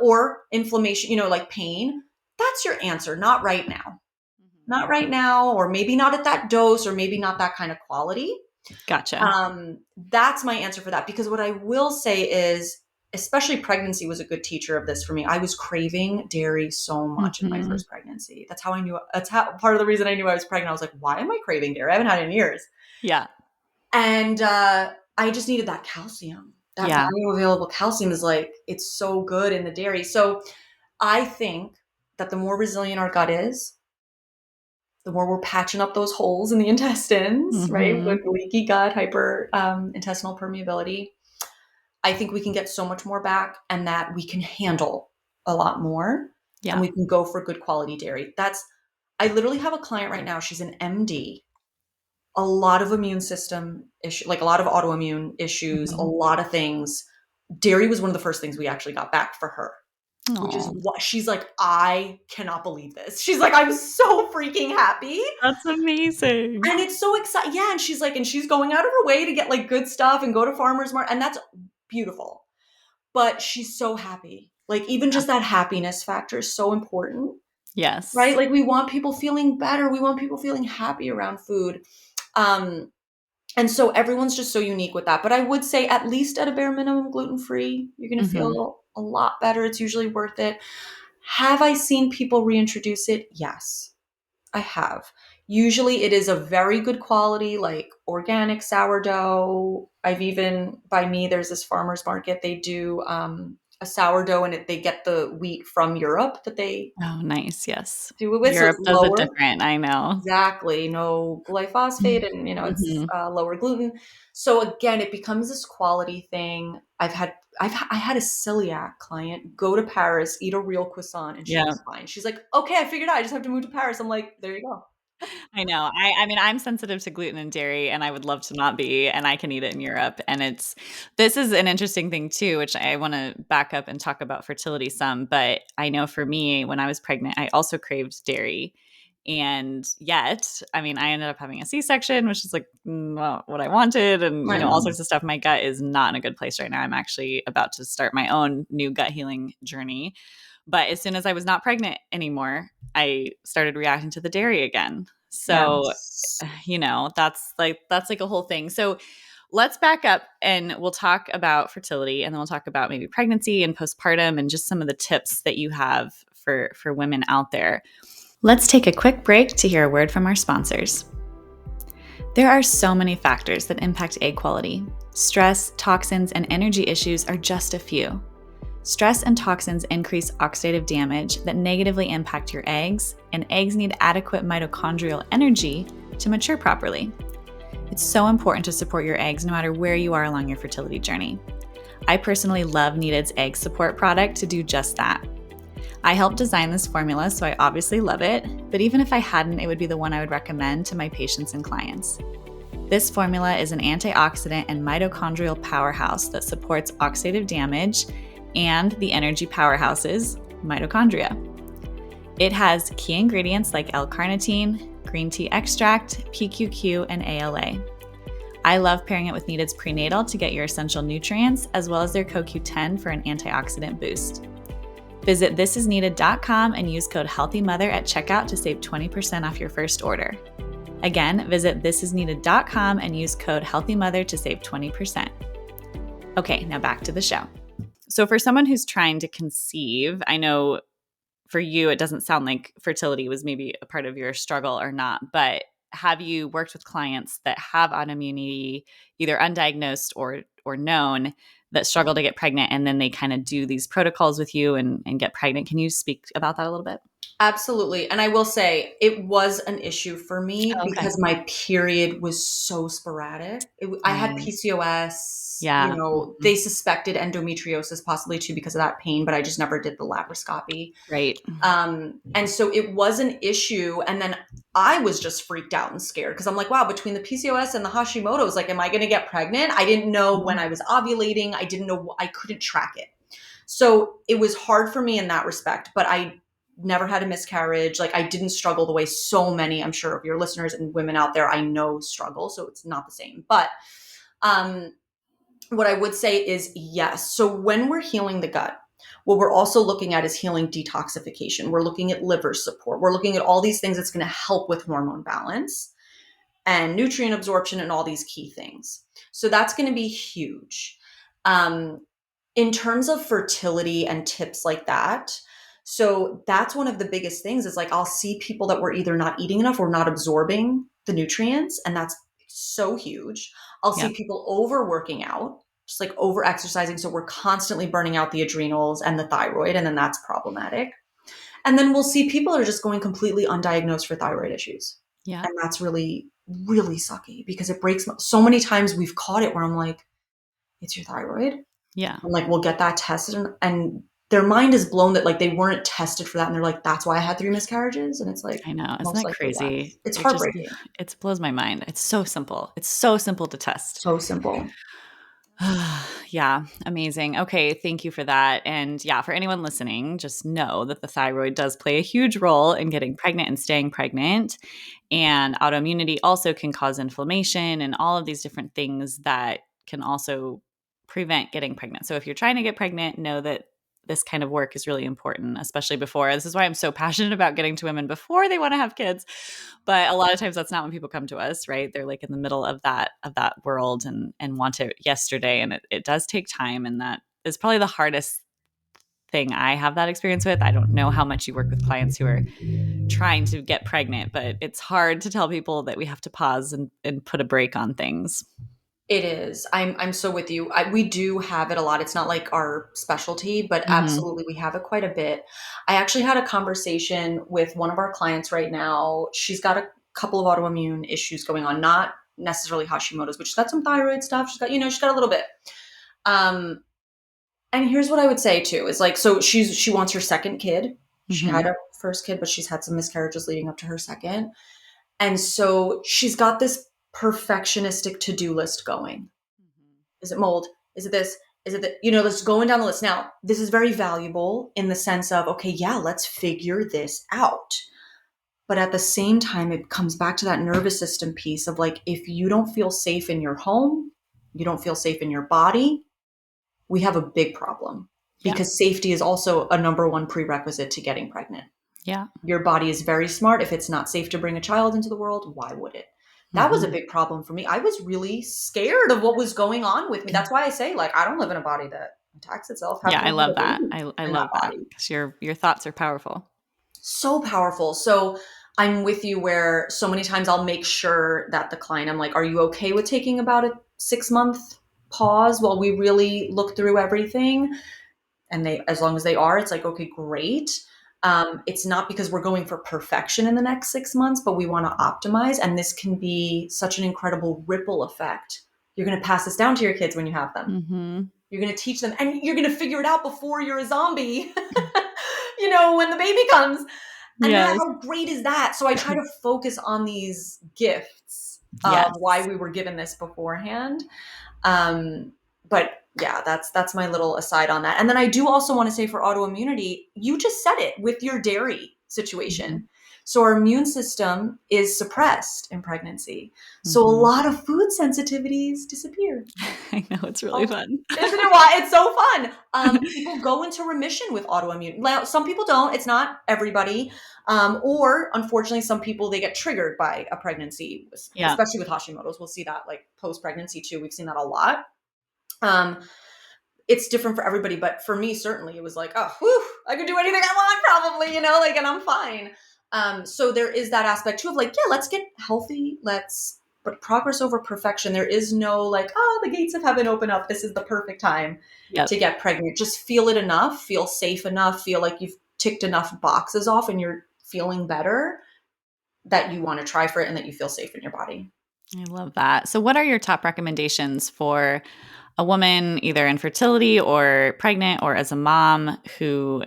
or inflammation, like pain, that's your answer. Not right now. Not right now, or maybe not at that dose, or maybe not that kind of quality. Gotcha. That's my answer for that. Because what I will say is, especially pregnancy was a good teacher of this for me. I was craving dairy so much in my first pregnancy. That's how part of the reason I knew I was pregnant. I was like, why am I craving dairy? I haven't had it in years. Yeah. And I just needed that calcium. That bioavailable calcium is like, it's so good in the dairy. So I think that the more resilient our gut is, the more we're patching up those holes in the intestines, right? With leaky gut, hyper intestinal permeability. I think we can get so much more back, and that we can handle a lot more, and we can go for good quality dairy. I literally have a client right now. She's an MD, a lot of immune system issue, like a lot of autoimmune issues, a lot of things. Dairy was one of the first things we actually got back for her. Which is what she's like, I cannot believe this. She's like, I'm so freaking happy. That's amazing. And it's so exciting. Yeah. And she's like, and she's going out of her way to get like good stuff and go to farmers market. And that's beautiful. But she's so happy. Like even just that happiness factor is so important. Yes. Right? Like we want people feeling better. We want people feeling happy around food. And so everyone's just so unique with that. But I would say at least at a bare minimum, gluten-free, you're going to feel a lot better. It's usually worth it. Have I seen people reintroduce it? Yes, I have. Usually it is a very good quality, like organic sourdough. By me, there's this farmer's market. They do a sourdough, and they get the wheat from Europe that they nice. Yes. do it with. Europe So does it different. I know. Exactly. No glyphosate, and it's lower gluten. So again, it becomes this quality thing. I had a celiac client go to Paris, eat a real croissant, and she was fine. She's like, okay, I figured out. I just have to move to Paris. I'm like, there you go. I know. I mean, I'm sensitive to gluten and dairy, and I would love to not be, and I can eat it in Europe. And this is an interesting thing too, which I want to back up and talk about fertility some. But I know for me, when I was pregnant, I also craved dairy. And yet, I mean, I ended up having a C-section, which is like not what I wanted, and all sorts of stuff. My gut is not in a good place right now. I'm actually about to start my own new gut healing journey. But as soon as I was not pregnant anymore, I started reacting to the dairy again. So, that's like a whole thing. So let's back up and we'll talk about fertility, and then we'll talk about maybe pregnancy and postpartum and just some of the tips that you have for women out there. Let's take a quick break to hear a word from our sponsors. There are so many factors that impact egg quality. Stress, toxins, and energy issues are just a few. Stress and toxins increase oxidative damage that negatively impact your eggs, and eggs need adequate mitochondrial energy to mature properly. It's so important to support your eggs no matter where you are along your fertility journey. I personally love Needed's egg support product to do just that. I helped design this formula, so I obviously love it, but even if I hadn't, it would be the one I would recommend to my patients and clients. This formula is an antioxidant and mitochondrial powerhouse that supports oxidative damage and the energy powerhouses, mitochondria. It has key ingredients like L-carnitine, green tea extract, PQQ, and ALA. I love pairing it with Needed's prenatal to get your essential nutrients, as well as their CoQ10 for an antioxidant boost. Visit thisisneeded.com and use code HEALTHYMOTHER at checkout to save 20% off your first order. Again, visit thisisneeded.com and use code HEALTHYMOTHER to save 20%. Okay, now back to the show. So for someone who's trying to conceive, I know for you, it doesn't sound like fertility was maybe a part of your struggle or not, but have you worked with clients that have autoimmunity, either undiagnosed or known, that struggle to get pregnant, and then they kind of do these protocols with you and get pregnant? Can you speak about that a little bit? Absolutely. And I will say it was an issue for me because my period was so sporadic. I had PCOS, they suspected endometriosis possibly too because of that pain, but I just never did the laparoscopy. Right. And so it was an issue. And then I was just freaked out and scared because I'm like, wow, between the PCOS and the Hashimoto's, like, am I going to get pregnant? I didn't know when I was ovulating. I didn't know, I couldn't track it. So it was hard for me in that respect, but I never had a miscarriage. Like I didn't struggle the way so many, I'm sure, of your listeners and women out there I know struggle. So it's not the same. But what I would say is yes. So when we're healing the gut, what we're also looking at is healing detoxification. We're looking at liver support. We're looking at all these things that's going to help with hormone balance and nutrient absorption and all these key things. So that's going to be huge. In terms of fertility and tips like that, so that's one of the biggest things is like I'll see people that were either not eating enough or not absorbing the nutrients, and that's so huge. I'll see people overworking out, just like over exercising. So we're constantly burning out the adrenals and the thyroid, and then that's problematic. And then we'll see people that are just going completely undiagnosed for thyroid issues. Yeah. And that's really, really sucky because it breaks so many times we've caught it where I'm like, it's your thyroid. Yeah. I'm like, we'll get that tested. And their mind is blown that like they weren't tested for that. And they're like, that's why I had 3 miscarriages. And it's like, I know. Isn't that crazy? It's heartbreaking. It blows my mind. It's so simple. It's so simple to test. So simple. Yeah. Amazing. Okay. Thank you for that. And yeah, for anyone listening, just know that the thyroid does play a huge role in getting pregnant and staying pregnant. And autoimmunity also can cause inflammation and all of these different things that can also prevent getting pregnant. So if you're trying to get pregnant, know that this kind of work is really important, especially before. This is why I'm so passionate about getting to women before they want to have kids. But a lot of times that's not when people come to us, right? They're like in the middle of that world and want it yesterday. And it does take time. And that is probably the hardest thing I have that experience with. I don't know how much you work with clients who are trying to get pregnant, but it's hard to tell people that we have to pause and put a break on things. It is. I'm so with you. We do have it a lot. It's not like our specialty, but absolutely we have it quite a bit. I actually had a conversation with one of our clients right now. She's got a couple of autoimmune issues going on, not necessarily Hashimoto's, but she's got some thyroid stuff. She's got a little bit. And here's what I would say too, is like, so she wants her second kid. She had a first kid, but she's had some miscarriages leading up to her second. And so she's got this perfectionistic to-do list going. Is it mold? Is it this? Is it that? Let's going down the list. Now, this is very valuable in the sense of, okay, yeah, let's figure this out. But at the same time, it comes back to that nervous system piece of like, if you don't feel safe in your home, you don't feel safe in your body, we have a big problem because safety is also a number one prerequisite to getting pregnant. Yeah. Your body is very smart. If it's not safe to bring a child into the world, why would it? That was a big problem for me. I was really scared of what was going on with me. That's why I say, like, I don't live in a body that attacks itself. Yeah, I love that. I love that because your thoughts are powerful. So powerful. So I'm with you where so many times I'll make sure that the client, I'm like, are you okay with taking about a 6-month pause while we really look through everything? And as long as they are, it's like, okay, great. It's not because we're going for perfection in the next 6 months, but we want to optimize. And this can be such an incredible ripple effect. You're going to pass this down to your kids when you have them. You're going to teach them and you're going to figure it out before you're a zombie, when the baby comes. And how great is that? So I try to focus on these gifts of why we were given this beforehand. But yeah, that's my little aside on that. And then I do also want to say for autoimmunity, you just said it with your dairy situation. So our immune system is suppressed in pregnancy. So a lot of food sensitivities disappear. I know, it's really fun. Isn't it? Why? It's so fun. People go into remission with autoimmune. Now, some people don't. It's not everybody. Or unfortunately, some people, they get triggered by a pregnancy, especially with Hashimoto's. We'll see that like post-pregnancy too. We've seen that a lot. It's different for everybody, but for me, certainly it was like, oh, whew, I could do anything I want probably, and I'm fine. So there is that aspect too of like, yeah, let's get healthy. But progress over perfection. There is no like, oh, the gates of heaven open up. This is the perfect time to get pregnant. Just feel it enough, feel safe enough, feel like you've ticked enough boxes off and you're feeling better that you want to try for it and that you feel safe in your body. I love that. So what are your top recommendations for a woman either in fertility or pregnant or as a mom who,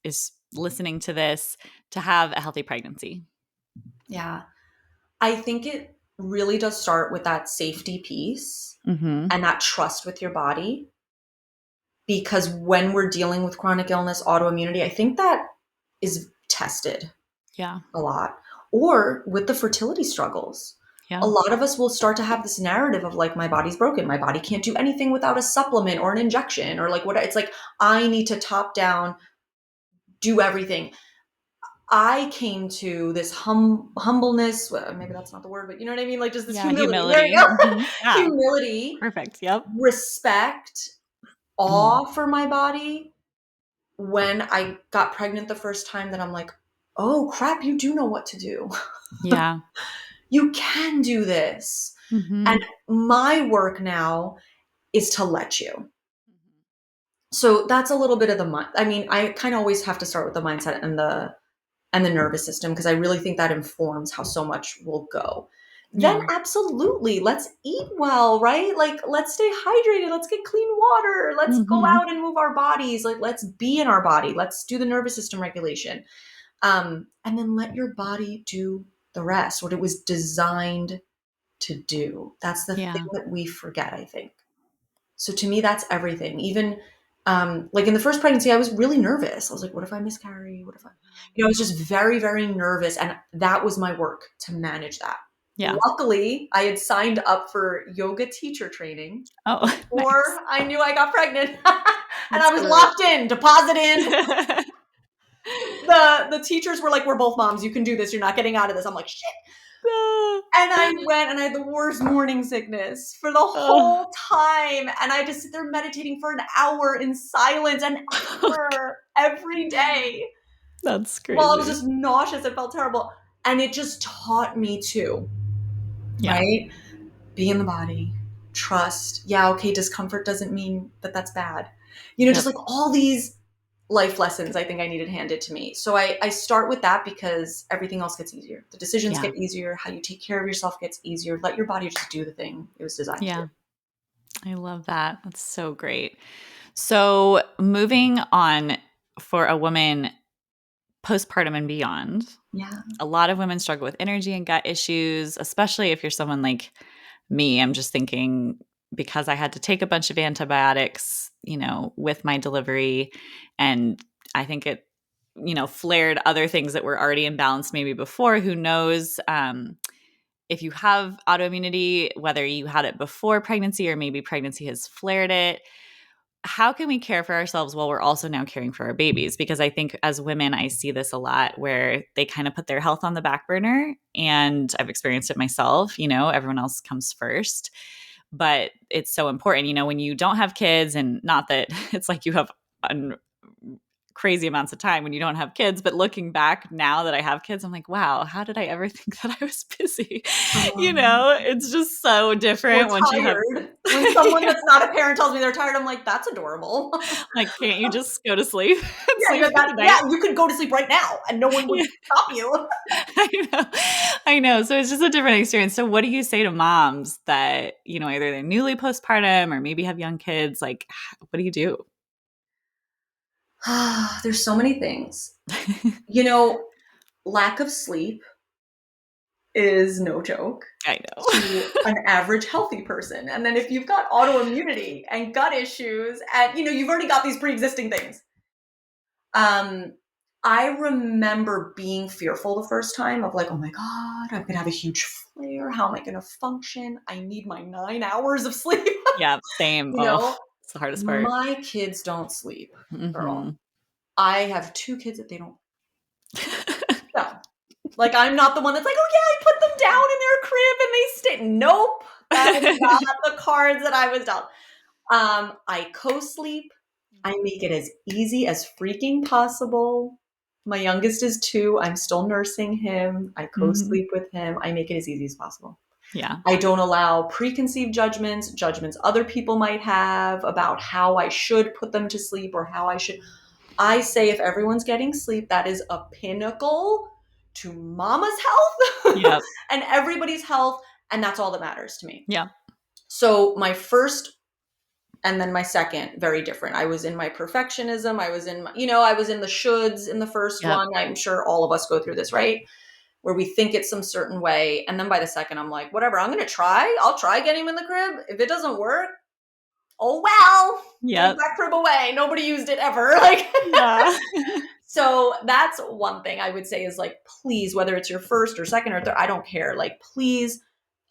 is listening to this to have a healthy pregnancy? Yeah. I think it really does start with that safety piece and that trust with your body. Because when we're dealing with chronic illness, autoimmunity, I think that is tested Yeah. a lot. Or with the fertility struggles. Yeah. A lot of us will start to have this narrative of like, my body's broken. My body can't do anything without a supplement or an injection, or like what it's like, I need to top down, do everything. I came to this humbleness. Well, maybe that's not the word, but you know what I mean? Like just this humility. There you go. Mhm. Yeah. Humility, Perfect. Yep. respect, awe for my body. When I got pregnant the first time, that I'm like, oh crap, you do know what to do. Yeah. You can do this. Mm-hmm. And my work now is to let you. So that's a little bit of the mind. I mean, I kind of always have to start with the mindset and the nervous system, because I really think that informs how so much will go. Then absolutely, let's eat well, right? Like, let's stay hydrated. Let's get clean water. Let's go out and move our bodies. Like, let's be in our body. Let's do the nervous system regulation. And then let your body do the rest, what it was designed to do. That's the thing that we forget, I think. So to me, that's everything. Even like in the first pregnancy, I was really nervous. I was like, what if I miscarry? What if I, I was just very, very nervous. And that was my work, to manage that. Yeah. Luckily, I had signed up for yoga teacher training before Nice. I knew I got pregnant. And I was locked in, deposit in. The teachers were like, we're both moms. You can do this. You're not getting out of this. I'm like, shit. And I went and I had the worst morning sickness for the whole time. And I had to sit there meditating for an hour in silence, an hour every day. That's crazy. Well, I was just nauseous. It felt terrible. And it just taught me to, right? Be in the body, trust. Yeah, okay, discomfort doesn't mean that that's bad. Just like all these life lessons I think I needed handed to me. So I start with that, because everything else gets easier. The decisions get easier. How you take care of yourself gets easier. Let your body just do the thing it was designed to do. I love that. That's so great. So moving on, for a woman postpartum and beyond, a lot of women struggle with energy and gut issues, especially if you're someone like me. I'm just thinking, because I had to take a bunch of antibiotics, with my delivery, and I think it, flared other things that were already imbalanced maybe before. Who knows? If you have autoimmunity, whether you had it before pregnancy or maybe pregnancy has flared it, how can we care for ourselves while we're also now caring for our babies? Because I think as women, I see this a lot where they kind of put their health on the back burner, and I've experienced it myself. Everyone else comes first, but it's so important, when you don't have kids, and not that it's like you have crazy amounts of time when you don't have kids, but looking back now that I have kids, I'm like, wow, how did I ever think that I was busy? It's just so different when you have. When someone that's not a parent tells me they're tired, I'm like, that's adorable. Like, can't you just go to sleep? You could go to sleep right now and no one would stop you. I know. So it's just a different experience. So what do you say to moms that, either they're newly postpartum or maybe have young kids? Like, what do you do? There's so many things. Lack of sleep is no joke. I know. To an average healthy person. And then if you've got autoimmunity and gut issues, and you've already got these pre-existing things. I remember being fearful the first time of like, oh my God, I'm gonna have a huge flare. How am I gonna function? I need my 9 hours of sleep. Yeah, same. It's the hardest part. My kids don't sleep, girl. I have 2 kids that they don't. No. Like, I'm not the one that's like, oh yeah, I put them down in their crib and they stay. Nope. That is not the cards that I was dealt. I co-sleep. I make it as easy as freaking possible. My youngest is 2. I'm still nursing him. I co-sleep with him. I make it as easy as possible. Yeah. I don't allow preconceived judgments other people might have about how I should put them to sleep or how I should. I say if everyone's getting sleep, that is a pinnacle to mama's health and everybody's health. And that's all that matters to me. Yeah. So my first and then my second, very different. I was in my perfectionism. I was in, I was in the shoulds in the first one. I'm sure all of us go through this, right? Where we think it's some certain way. And then by the second, I'm like, whatever, I'm going to try. I'll try getting him in the crib. If it doesn't work, oh, well, take that crib away. Nobody used it ever. So that's one thing I would say is like, please, whether it's your first or second or third, I don't care. Like, please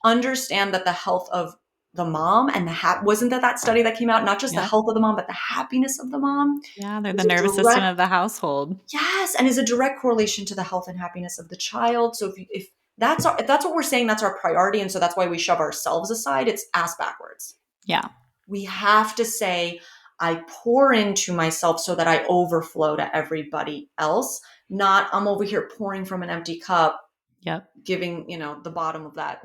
understand that the health of the mom and wasn't that study that came out, not just the Yep. health of the mom, but the happiness of the mom Yeah, they're the is a nervous system direct, of the household. yes, and is a direct correlation to the health and happiness of the child. So if that's what we're saying, that's our priority. And so that's why we shove ourselves aside. It's ass backwards. Yeah. We have to say, I pour into myself so that I overflow to everybody else, not I'm over here pouring from an empty cup, Yep. giving, the bottom of that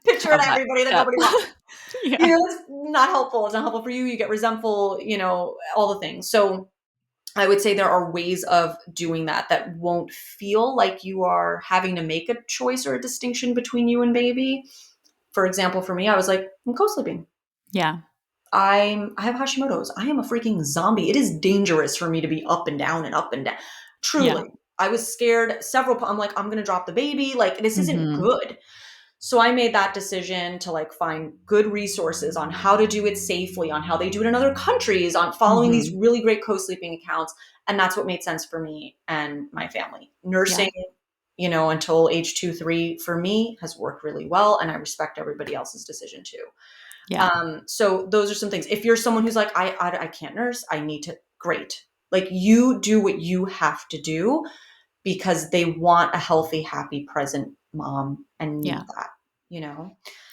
picture Of to that everybody that cup. nobody wants. Yeah. It's not helpful. It's not helpful for you. You get resentful, all the things. So I would say there are ways of doing that won't feel like you are having to make a choice or a distinction between you and baby. For example, for me, I was like, I'm co-sleeping. Yeah. I have Hashimoto's. I am a freaking zombie. It is dangerous for me to be up and down and up and down. Yeah. Truly. I was scared I'm like, I'm going to drop the baby. Like, this isn't Mhm. good. So I made that decision to like find good resources on how to do it safely, on how they do it in other countries, on following these Mhm. really great co-sleeping accounts. And that's what made sense for me and my family. Yeah. Nursing, until age 2, 3 for me has worked really well. And I respect everybody else's decision too. Yeah. So those are some things. If you're someone who's like, I can't nurse, I need to, great. Like, you do what you have to do because they want a healthy, happy, present mom and need Yeah. that.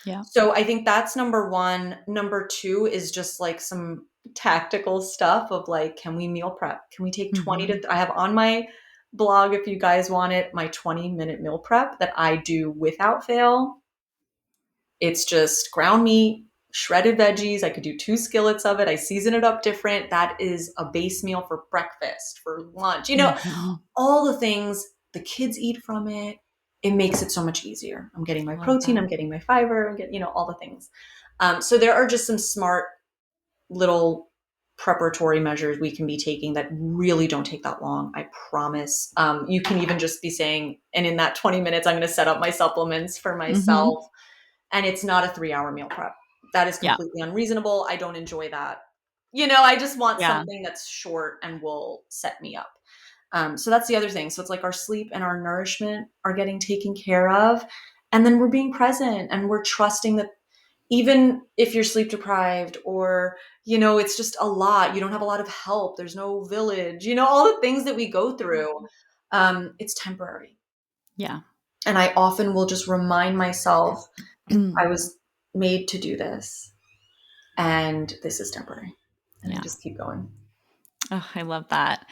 Yeah. So I think that's number one. Number two is just like some tactical stuff of like, can we meal prep? Can we take 20 Mhm. to, I have on my blog, if you guys want it, my 20-minute meal prep that I do without fail. It's just ground meat, shredded veggies. I could do 2 skillets of it. I season it up different. That is a base meal for breakfast, for lunch, Mhm. all the things the kids eat from it. It makes it so much easier. I'm getting my I love protein, that. I'm getting my fiber, I'm getting, all the things. So there are just some smart little preparatory measures we can be taking that really don't take that long. I promise. You can even just be saying, and in that 20 minutes, I'm going to set up my supplements for Mhm. myself. And it's not a 3-hour meal prep. That is Yeah. completely unreasonable. I don't enjoy that. I just want Yeah. something that's short and will set me up. So that's the other thing. So it's like our sleep and our nourishment are getting taken care of. And then we're being present and we're trusting that even if you're sleep deprived or, it's just a lot, you don't have a lot of help, there's no village, all the things that we go through, it's temporary. Yeah. And I often will just remind myself, I was made to do this and this is temporary. And I Yeah. just keep going. Oh, I love that.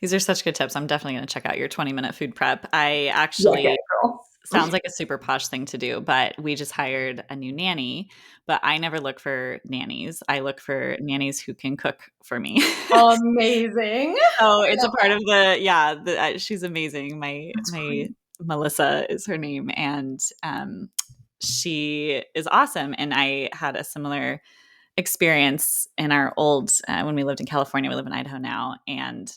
These are such good tips. I'm definitely going to check out your 20-minute food prep. I Yeah, get actually it, girl. sounds like a super posh thing to do, but we just hired a new nanny, but I never look for nannies. I look for nannies who can cook for me. Amazing. So I it's a love part of she's amazing. that's My great. Melissa is her name, and she is awesome. And I had a similar experience in our old when we lived in California. We live in Idaho now, and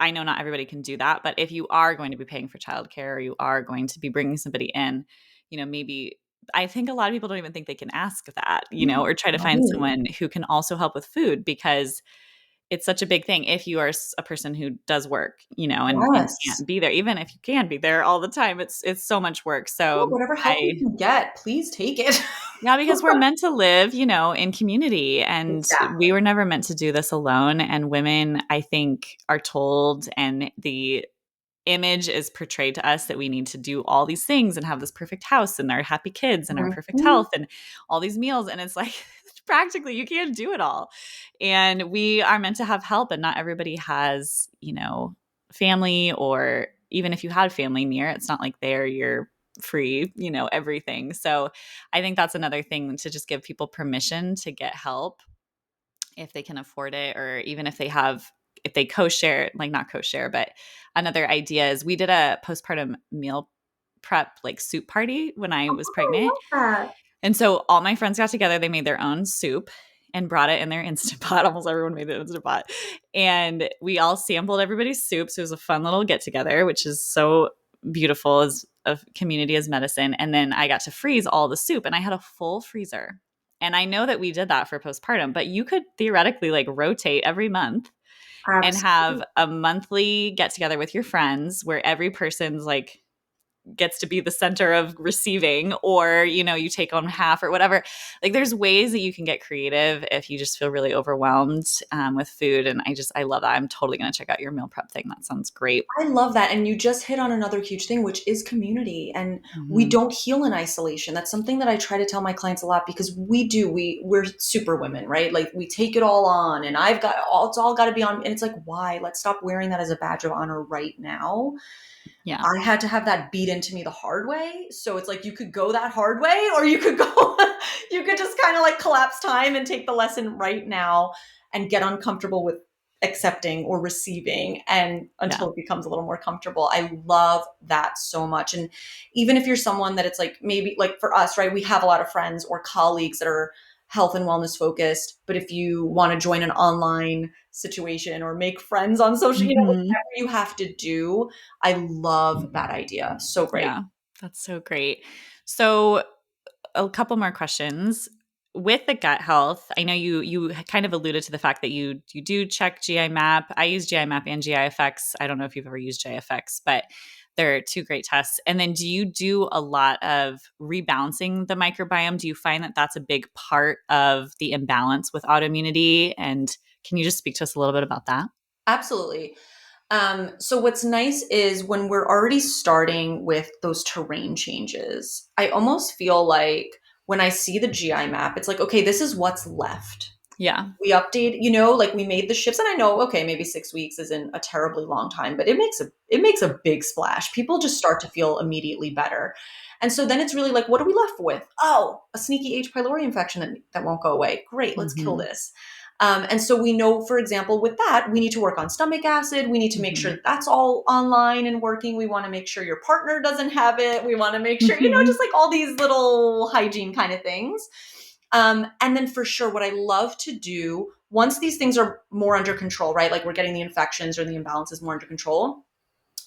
I know not everybody can do that, but if you are going to be paying for childcare or you are going to be bringing somebody in, maybe I think a lot of people don't even think they can ask that, or try to find Right. someone who can also help with food because it's such a big thing if you are a person who does work, and Yes. can't be there. Even if you can be there all the time, it's so much work. Yeah, So whatever help you I can get, please take it. yeah, because we're meant to live, in community, and we Exactly. were never meant to do this alone. And women, I think, are told, and the image is portrayed to us that we need to do all these things and have this perfect house and our happy kids and our perfect Mhm. health and all these meals. And it's like, practically, you can't do it all. And we are meant to have help, and not everybody has, family, or even if you had family near, it's not like they're your free, everything. So I think that's another thing, to just give people permission to get help if they can afford it, or even if they co-share, like not co-share, but another idea is we did a postpartum meal prep like soup party when I was Oh, pregnant. I love that. And so all my friends got together, they made their own soup and brought it in their Instant Pot. Almost everyone made the Instant Pot. And we all sampled everybody's soup. So it was a fun little get together, which is so beautiful as a community as medicine. And then I got to freeze all the soup, and I had a full freezer. And I know that we did that for postpartum, but you could theoretically like rotate every month and have Absolutely. a monthly get together with your friends where every person's like gets to be the center of receiving, or you take on half or whatever. Like there's ways that you can get creative if you just feel really overwhelmed with food. And I love that. I'm totally going to check out your meal prep thing. That sounds great. I love that. And you just hit on another huge thing, which is community. And we Mm-hmm. don't heal in isolation. That's something that I try to tell my clients a lot, because we're super women, right? Like we take it all on, and it's all got to be on. And it's like, why? Let's stop wearing that as a badge of honor right now. Yeah. I had to have that beat into me the hard way. So it's like you could go that hard way, or you could go, you could just kind of like collapse time and take the lesson right now and get uncomfortable with accepting or receiving, and Yeah. until it becomes a little more comfortable. I love that so much. And even if you're someone that it's like, maybe like for us, right, we have a lot of friends or colleagues that are health and wellness focused, but if you want to join an online situation or make friends on social, Mm-hmm. whatever you have to do, I love that idea. So great. Yeah. That's so great. So a couple more questions. With the gut health, I know you kind of alluded to the fact that you do check GI map. I use GI map and GIFX. I don't know if you've ever used GIFX, but they're two great tests. And then do you do a lot of rebalancing the microbiome? Do you find that that's a big part of the imbalance with autoimmunity? And can you just speak to us a little bit about that? Absolutely. So what's nice is when we're already starting with those terrain changes, I almost feel like when I see the GI map, it's like, okay, this is what's left. Yeah. We update, like we made the shifts, and I know, okay, maybe 6 weeks isn't a terribly long time, but it makes a big splash. People just start to feel immediately better. And so then it's really like, what are we left with? Oh, a sneaky H. pylori infection that won't go away. Great, let's kill Mm-hmm. this. And so we know, for example, with that, we need to work on stomach acid. We need to make sure Mm-hmm. that that's all online and working. We want to make sure your partner doesn't have it. We want to make sure, Mm-hmm. just like all these little hygiene kind of things. And then for sure, what I love to do once these things are more under control, right? Like we're getting the infections or the imbalances more under control.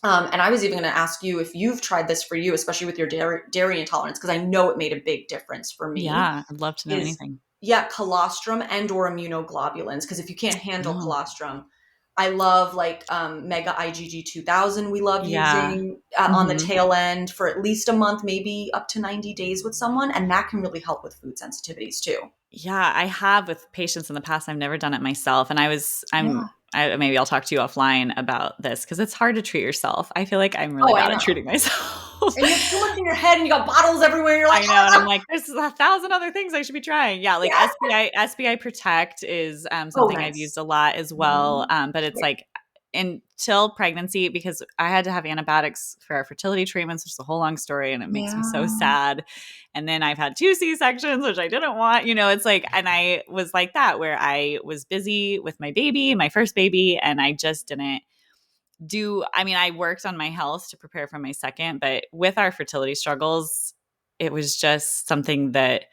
And I was even going to ask you if you've tried this for you, especially with your dairy intolerance, because I know it made a big difference for me. Yeah. I'd love to know Is anything. yeah, colostrum and or immunoglobulins. Because if you can't handle Oh, colostrum, I love like Mega IgG 2000. We love yeah. using on the Mm-hmm. tail end for at least a month, maybe up to 90 days with someone, and that can really help with food sensitivities too. Yeah, I have with patients in the past. I've never done it myself. And Yeah. maybe I'll talk to you offline about this because it's hard to treat yourself. I feel like I'm really Oh, I bad at know. treating myself. And you have too much in your head, and you got bottles everywhere. You're like, I know. And I'm like, there's 1,000 other things I should be trying. Yeah. Like yeah. SBI Protect is Oh, something I've used nice. a lot as well. Mhm. But it's Great. like until pregnancy, because I had to have antibiotics for our fertility treatments, which is a whole long story. And it makes me so Yeah. sad. And then I've had 2 C-sections, which I didn't want, it's like, and I was like that, where I was busy with my baby, my first baby, and I just didn't I worked on my health to prepare for my second, but with our fertility struggles, it was just something that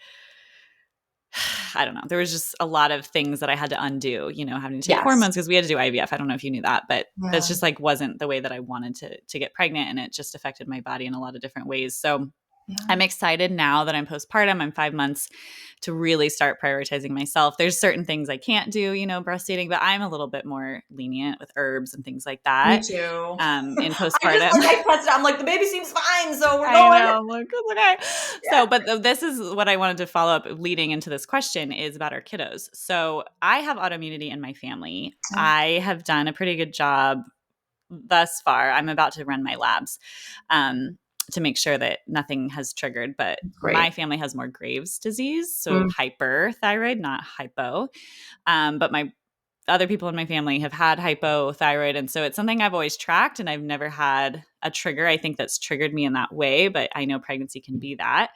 I don't know. There was just a lot of things that I had to undo, having to take Yes. hormones because we had to do IVF. I don't know if you knew that, but that's Yeah. just like wasn't the way that I wanted to get pregnant, and it just affected my body in a lot of different ways. So Yeah. I'm excited now that I'm postpartum. I'm 5 months to really start prioritizing myself. There's certain things I can't do, breastfeeding, but I'm a little bit more lenient with herbs and things like Me that too. in I just postpartum. like I tested. I'm like, the baby seems fine, so we're I going. know. I'm like, "It's okay." Yeah. So, but this is what I wanted to follow up leading into this question is about our kiddos. So, I have autoimmunity in my family. Yeah. I have done a pretty good job thus far. I'm about to run my labs to make sure that nothing has triggered, but my Great. family has more Graves' disease, so Mm. hyperthyroid, not hypo. But my other people in my family have had hypothyroid. And so it's something I've always tracked, and I've never had a trigger, I think, that's triggered me in that way. But I know pregnancy can be that.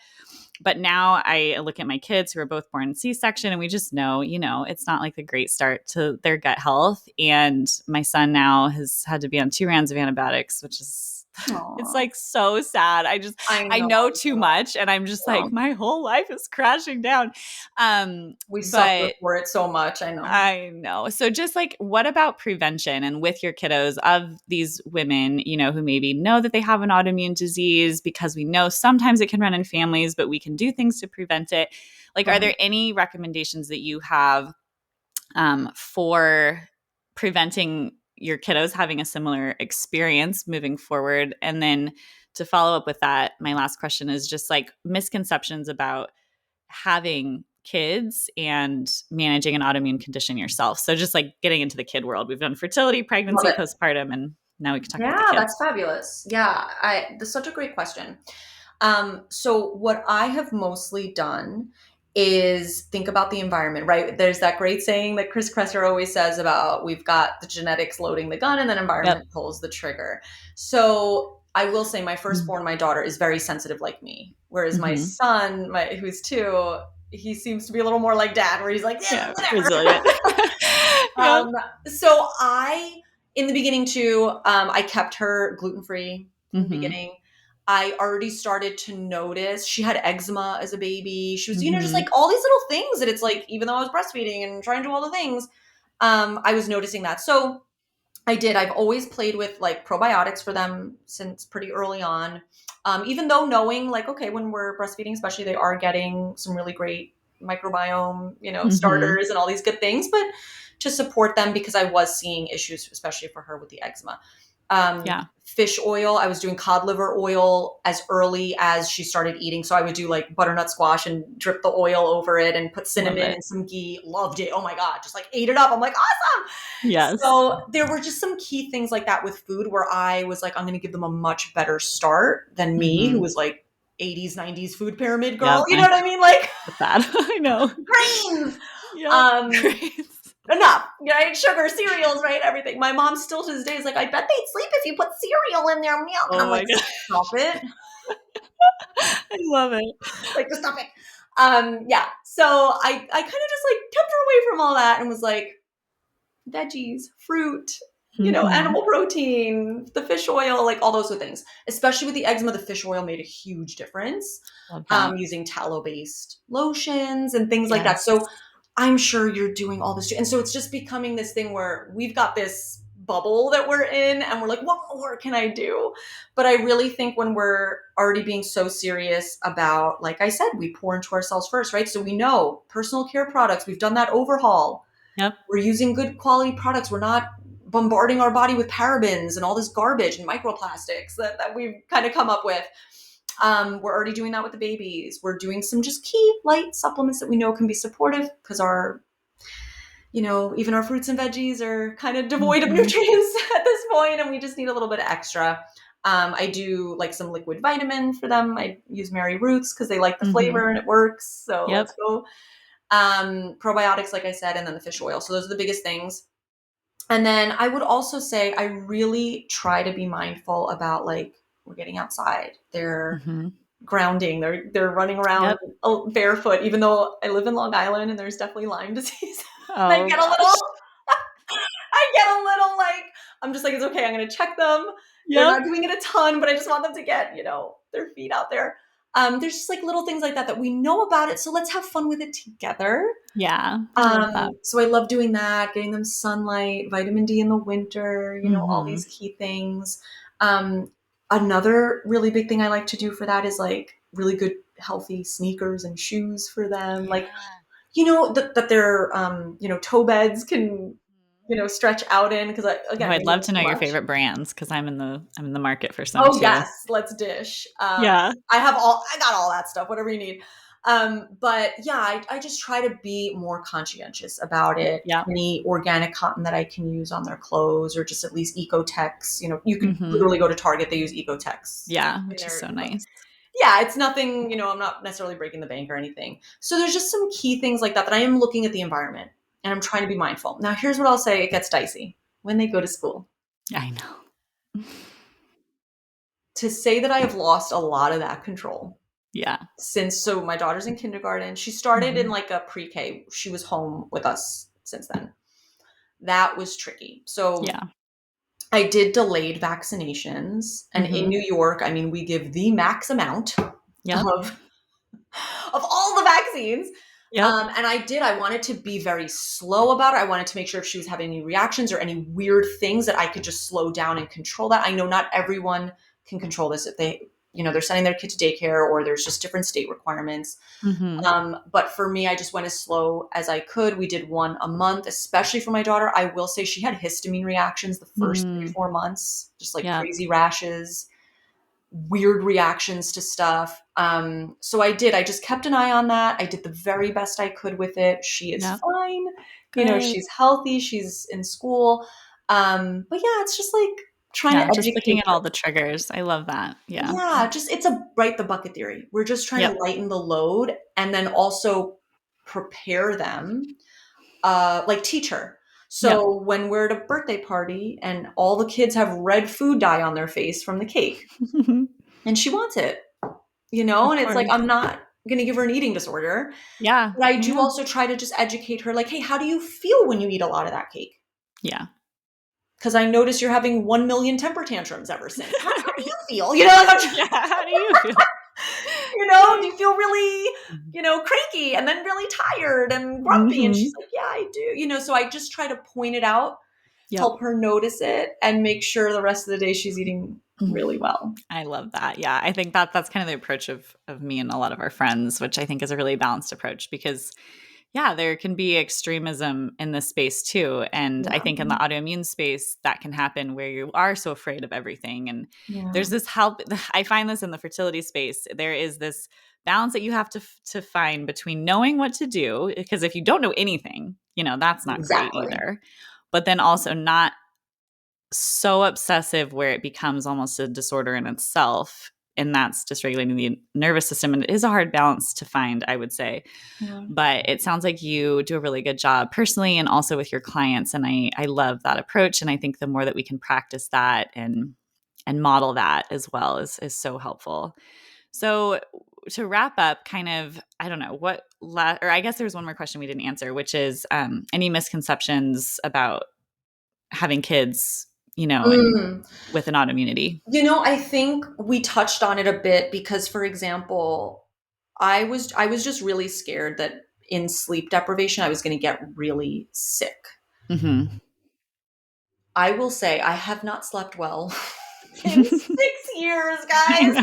But now I look at my kids who are both born C-section, and we just know, it's not like a great start to their gut health. And my son now has had to be on 2 rounds of antibiotics, which is it's Aw. like so sad. I I know. know too much, and I'm just Yeah. like, my whole life is crashing down. We suffer But for it so much. I know. I know. So just like what about prevention and with your kiddos of these women, who maybe know that they have an autoimmune disease, because we know sometimes it can run in families, but we can do things to prevent it. Like, are Right. there any recommendations that you have for preventing your kiddos having a similar experience moving forward. And then to follow up with that, my last question is just like misconceptions about having kids and managing an autoimmune condition yourself. So just like getting into the kid world. We've done fertility, pregnancy, postpartum, and now we can talk about the Yeah, kids. that's fabulous. Yeah, that's such a great question. So what I have mostly done is think about the environment, right? There's that great saying that Chris Kresser always says about we've got the genetics loading the gun and then environment pulls the trigger. So I will say my firstborn, my daughter, is very sensitive like me. Whereas my son, who's 2, he seems to be a little more like dad, where he's like, yeah, resilient. So in the beginning too, I kept her gluten-free in the beginning. I already started to notice she had eczema as a baby. She was, just like all these little things that it's like, even though I was breastfeeding and trying to do all the things, I was noticing that. So I've always played with like probiotics for them since pretty early on. Even though knowing like, okay, when we're breastfeeding, especially, they are getting some really great microbiome, starters and all these good things, but to support them because I was seeing issues, especially for her with the eczema. Fish oil. I was doing cod liver oil as early as she started eating. So I would do like butternut squash and drip the oil over it and put cinnamon and some ghee. Loved it. Oh my God. Just like ate it up. I'm like, awesome. Yes. So there were just some key things like that with food where I was like, I'm going to give them a much better start than me, who was like 80s, 90s food pyramid girl. You know what I mean? Like bad. I know. Grains. Grains. Enough, right? Sugar, cereals, right? Everything. My mom still to this day is like, I bet they'd sleep if you put cereal in their milk. And I'm like, stop it. I love it. Like, just stop it. So I kind of just like kept her away from all that and was like, veggies, fruit, animal protein, the fish oil, like all those things. Especially with the eczema, the fish oil made a huge difference. Using tallow-based lotions and things like that. So I'm sure you're doing all this too. And so it's just becoming this thing where we've got this bubble that we're in and we're like, what more can I do? But I really think when we're already being so serious about, like I said, we pour into ourselves first, right? So we know personal care products, we've done that overhaul. We're using good quality products. We're not bombarding our body with parabens and all this garbage and microplastics that we've kind of come up with. We're already doing that with the babies. We're doing some just key light supplements that we know can be supportive because our, even our fruits and veggies are kind of devoid of nutrients at this point, and we just need a little bit extra. I do like some liquid vitamin for them. I use Mary Roots because they like the flavor and it works. So let's go. Probiotics, like I said, and then the fish oil. So those are the biggest things. And then I would also say I really try to be mindful about like, we're getting outside. They're grounding. They're running around barefoot, even though I live in Long Island and there's definitely Lyme disease. I get a little like, I'm just like, it's okay. I'm going to check them. They're not doing it a ton, but I just want them to get, their feet out there. There's just like little things like that we know about it. So let's have fun with it together. Yeah. So I love doing that, getting them sunlight, vitamin D in the winter, all these key things. Another really big thing I like to do for that is like really good, healthy sneakers and shoes for them. Like, that their, toe beds can, stretch out in. Cause I'd love to know your favorite brands. Cause I'm in the market for some too. Yes. Let's dish. I got all that stuff, whatever you need. But yeah, I just try to be more conscientious about it. Any organic cotton that I can use on their clothes, or just at least Ecotex, you can literally go to Target. They use Ecotex. Yeah. Which is so nice. Yeah. It's nothing, I'm not necessarily breaking the bank or anything. So there's just some key things like that I am looking at the environment and I'm trying to be mindful. Now, here's what I'll say. It gets dicey when they go to school. I know. To say that I have lost a lot of that control. Yeah. So my daughter's in kindergarten. She started in like a pre-K. She was home with us since then. That was tricky. So I did delayed vaccinations. And in New York, I mean, we give the max amount of all the vaccines. And I wanted to be very slow about it. I wanted to make sure if she was having any reactions or any weird things that I could just slow down and control that. I know not everyone can control this if they they're sending their kid to daycare, or there's just different state requirements. But for me, I just went as slow as I could. We did one a month, especially for my daughter. I will say she had histamine reactions the first 3-4 months, just like crazy rashes, weird reactions to stuff. So I just kept an eye on that. I did the very best I could with it. She is fine. Great. She's healthy. She's in school. But yeah, it's just like trying to just educate looking at her. all the triggers. I love that. Yeah, it's a right the bucket theory. We're just trying to lighten the load and then also prepare them, like teach her. So when we're at a birthday party and all the kids have red food dye on their face from the cake, and she wants it, and it's like, I'm not going to give her an eating disorder. Yeah. But I do also try to just educate her, like, hey, how do you feel when you eat a lot of that cake? Yeah. Because I notice you're having 1 million temper tantrums ever since. How do you feel? How do you feel? Do you feel really, cranky and then really tired and grumpy? And she's like, yeah, I do. So I just try to point it out, help her notice it, and make sure the rest of the day she's eating really well. I love that. Yeah. I think that's kind of the approach of me and a lot of our friends, which I think is a really balanced approach because there can be extremism in this space too. And I think in the autoimmune space, that can happen where you are so afraid of everything. And there's this help. I find this in the fertility space. There is this balance that you have to find between knowing what to do, because if you don't know anything, that's not great either. But then also not so obsessive where it becomes almost a disorder in itself. And that's dysregulating the nervous system. And it is a hard balance to find, I would say. But it sounds like you do a really good job personally and also with your clients. And I love that approach. And I think the more that we can practice that and model that as well is so helpful. So to wrap up, kind of, I don't know, or I guess there's one more question we didn't answer, which is any misconceptions about having kids, and with an autoimmunity? I think we touched on it a bit because, for example, I was just really scared that in sleep deprivation, I was going to get really sick. I will say I have not slept well in 6 years, guys.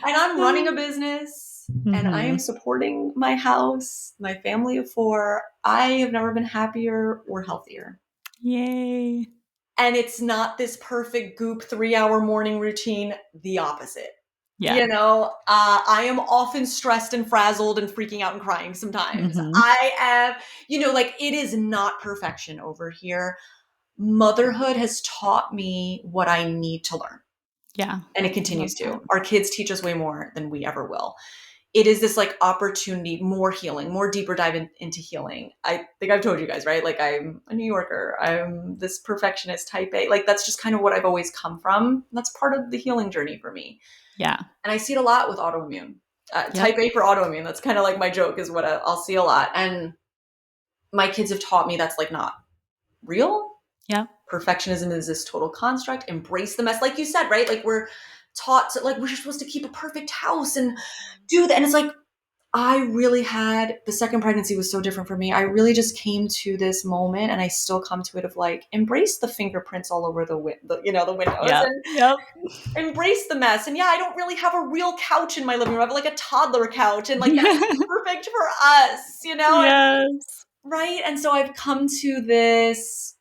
And I'm running a business and I am supporting my house, my family of 4. I have never been happier or healthier. Yay. And it's not this perfect goop 3-hour morning routine, the opposite. I am often stressed and frazzled and freaking out and crying sometimes. I am, it is not perfection over here. Motherhood has taught me what I need to learn. Yeah. And it continues to. Our kids teach us way more than we ever will. It is this like opportunity, more healing, more deeper dive into healing. I think I've told you guys, right? Like I'm a New Yorker. I'm this perfectionist type A. Like that's just kind of what I've always come from. That's part of the healing journey for me. Yeah. And I see it a lot with autoimmune. Type A for autoimmune. That's kind of like my joke is what I'll see a lot. And my kids have taught me that's like not real. Yeah. Perfectionism is this total construct. Embrace the mess. Like you said, right? Like we're taught to, like, we're supposed to keep a perfect house and do that. And it's like, I really had, the second pregnancy was so different for me. I really just came to this moment, and I still come to it of like, embrace the fingerprints all over the windows and embrace the mess. And I don't really have a real couch in my living room. I have like a toddler couch, and like that's perfect for us, Yes. Right. And so I've come to this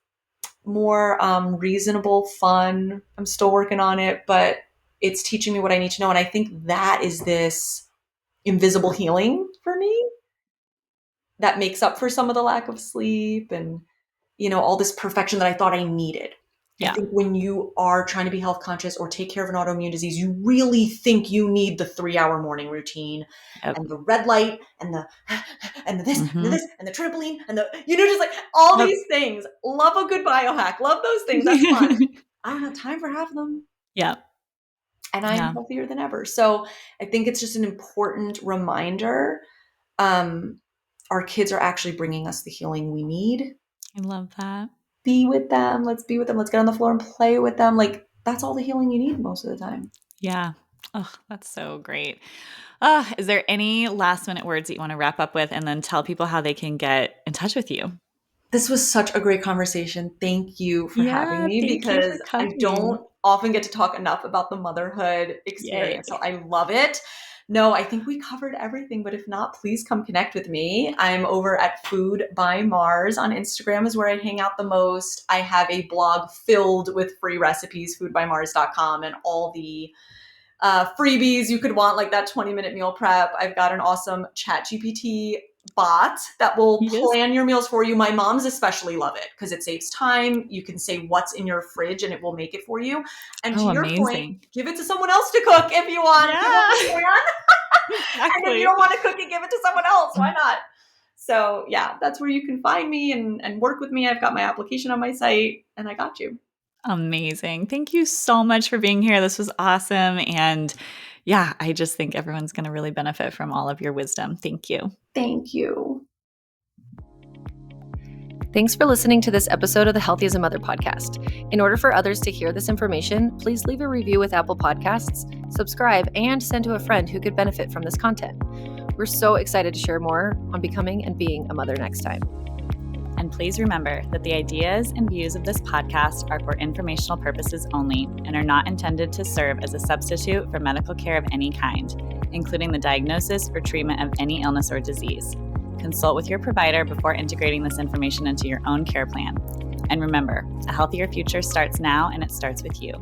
more reasonable, fun. I'm still working on it, but it's teaching me what I need to know. And I think that is this invisible healing for me that makes up for some of the lack of sleep and, all this perfection that I thought I needed. I think when you are trying to be health conscious or take care of an autoimmune disease, you really think you need the 3-hour morning routine and the red light and the this and the this and the trampoline and the, just like all these things. Love a good biohack. Love those things. That's fun. I don't have time for half of them. Yeah. And I'm healthier than ever. So I think it's just an important reminder. Our kids are actually bringing us the healing we need. I love that. Be with them. Let's be with them. Let's get on the floor and play with them. Like that's all the healing you need most of the time. Yeah. Oh, that's so great. Is there any last minute words that you want to wrap up with and then tell people how they can get in touch with you? This was such a great conversation. Thank you for having me because often get to talk enough about the motherhood experience. Yay. So I love it. No, I think we covered everything, but if not, please come connect with me. I'm over at Food by Mars on Instagram is where I hang out the most. I have a blog filled with free recipes, foodbymars.com, and all the freebies you could want, like that 20-minute meal prep. I've got an awesome ChatGPT bot that will plan your meals for you. My moms especially love it because it saves time. You can say what's in your fridge and it will make it for you. And to your point, give it to someone else to cook if you want. Yeah. If you want the plan. Exactly. And if you don't want to cook it, give it to someone else. Why not? So yeah, that's where you can find me and work with me. I've got my application on my site and I got you. Amazing. Thank you so much for being here. This was awesome. And yeah, I just think everyone's going to really benefit from all of your wisdom. Thank you. Thank you. Thanks for listening to this episode of the Healthy as a Mother podcast. In order for others to hear this information, please leave a review with Apple Podcasts, subscribe, and send to a friend who could benefit from this content. We're so excited to share more on becoming and being a mother next time. And please remember that the ideas and views of this podcast are for informational purposes only and are not intended to serve as a substitute for medical care of any kind, including the diagnosis or treatment of any illness or disease. Consult with your provider before integrating this information into your own care plan. And remember, a healthier future starts now, and it starts with you.